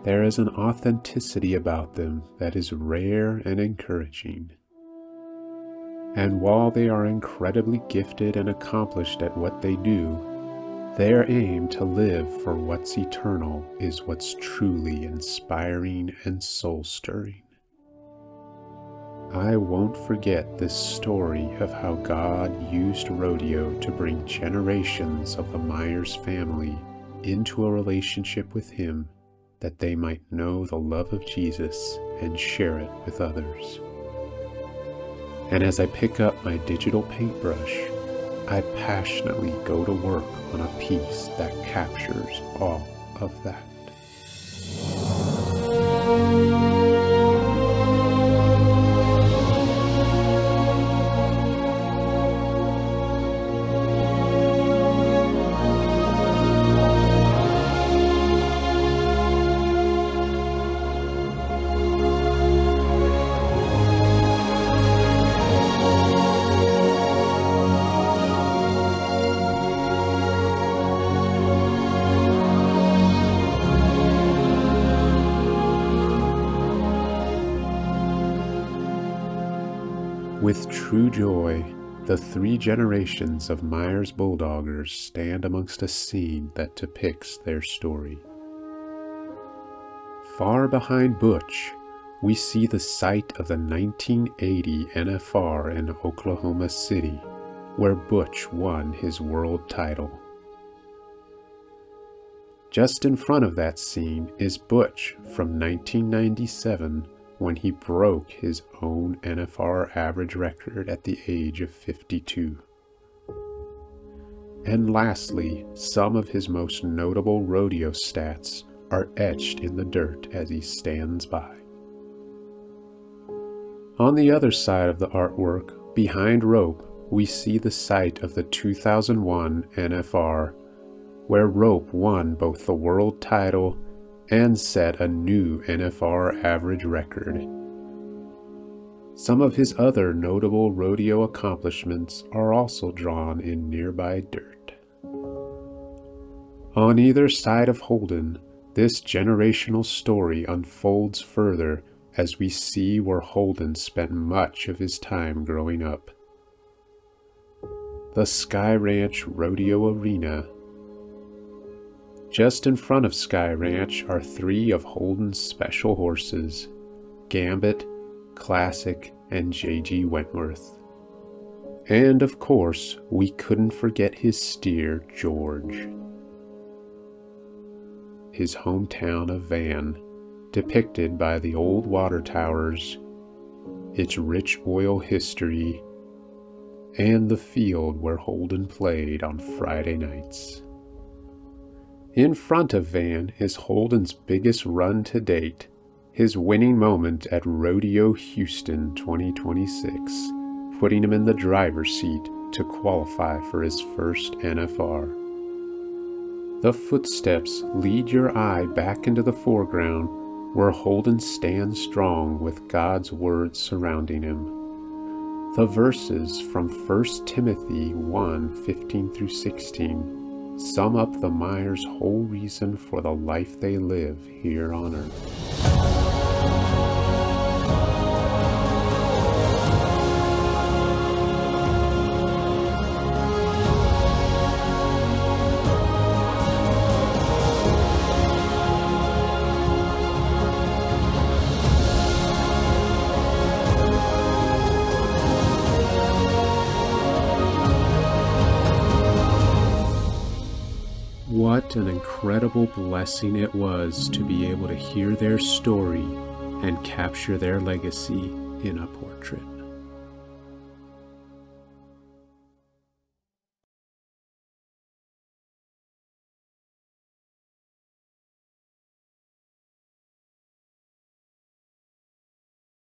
There is an authenticity about them that is rare and encouraging. And while they are incredibly gifted and accomplished at what they do, their aim to live for what's eternal is what's truly inspiring and soul-stirring. I won't forget this story of how God used rodeo to bring generations of the Myers family into a relationship with Him, that they might know the love of Jesus and share it with others. And as I pick up my digital paintbrush, I passionately go to work on a piece that captures all of that. With true joy, the 3 generations of Myers Bulldoggers stand amongst a scene that depicts their story. Far behind Butch, we see the site of the 1980 NFR in Oklahoma City, where Butch won his world title. Just in front of that scene is Butch from 1997, when he broke his own NFR average record at the age of 52. And lastly, some of his most notable rodeo stats are etched in the dirt as he stands by. On the other side of the artwork, behind Rope, we see the site of the 2001 NFR, where Rope won both the world title and set a new NFR average record. Some of his other notable rodeo accomplishments are also drawn in nearby dirt. On either side of Holden, this generational story unfolds further as we see where Holden spent much of his time growing up. The Sky Ranch Rodeo Arena. Just in front of Sky Ranch are 3 of Holden's special horses, Gambit, Classic, and J.G. Wentworth. And of course, we couldn't forget his steer, George. His hometown of Van, depicted by the old water towers, its rich oil history, and the field where Holden played on Friday nights. In front of Van is Holden's biggest run to date, his winning moment at Rodeo Houston 2026, putting him in the driver's seat to qualify for his first NFR. The footsteps lead your eye back into the foreground where Holden stands strong with God's words surrounding him. The verses from 1 Timothy 1:15-16 sum up the Myers' whole reason for the life they live here on earth. What an incredible blessing it was to be able to hear their story and capture their legacy in a portrait.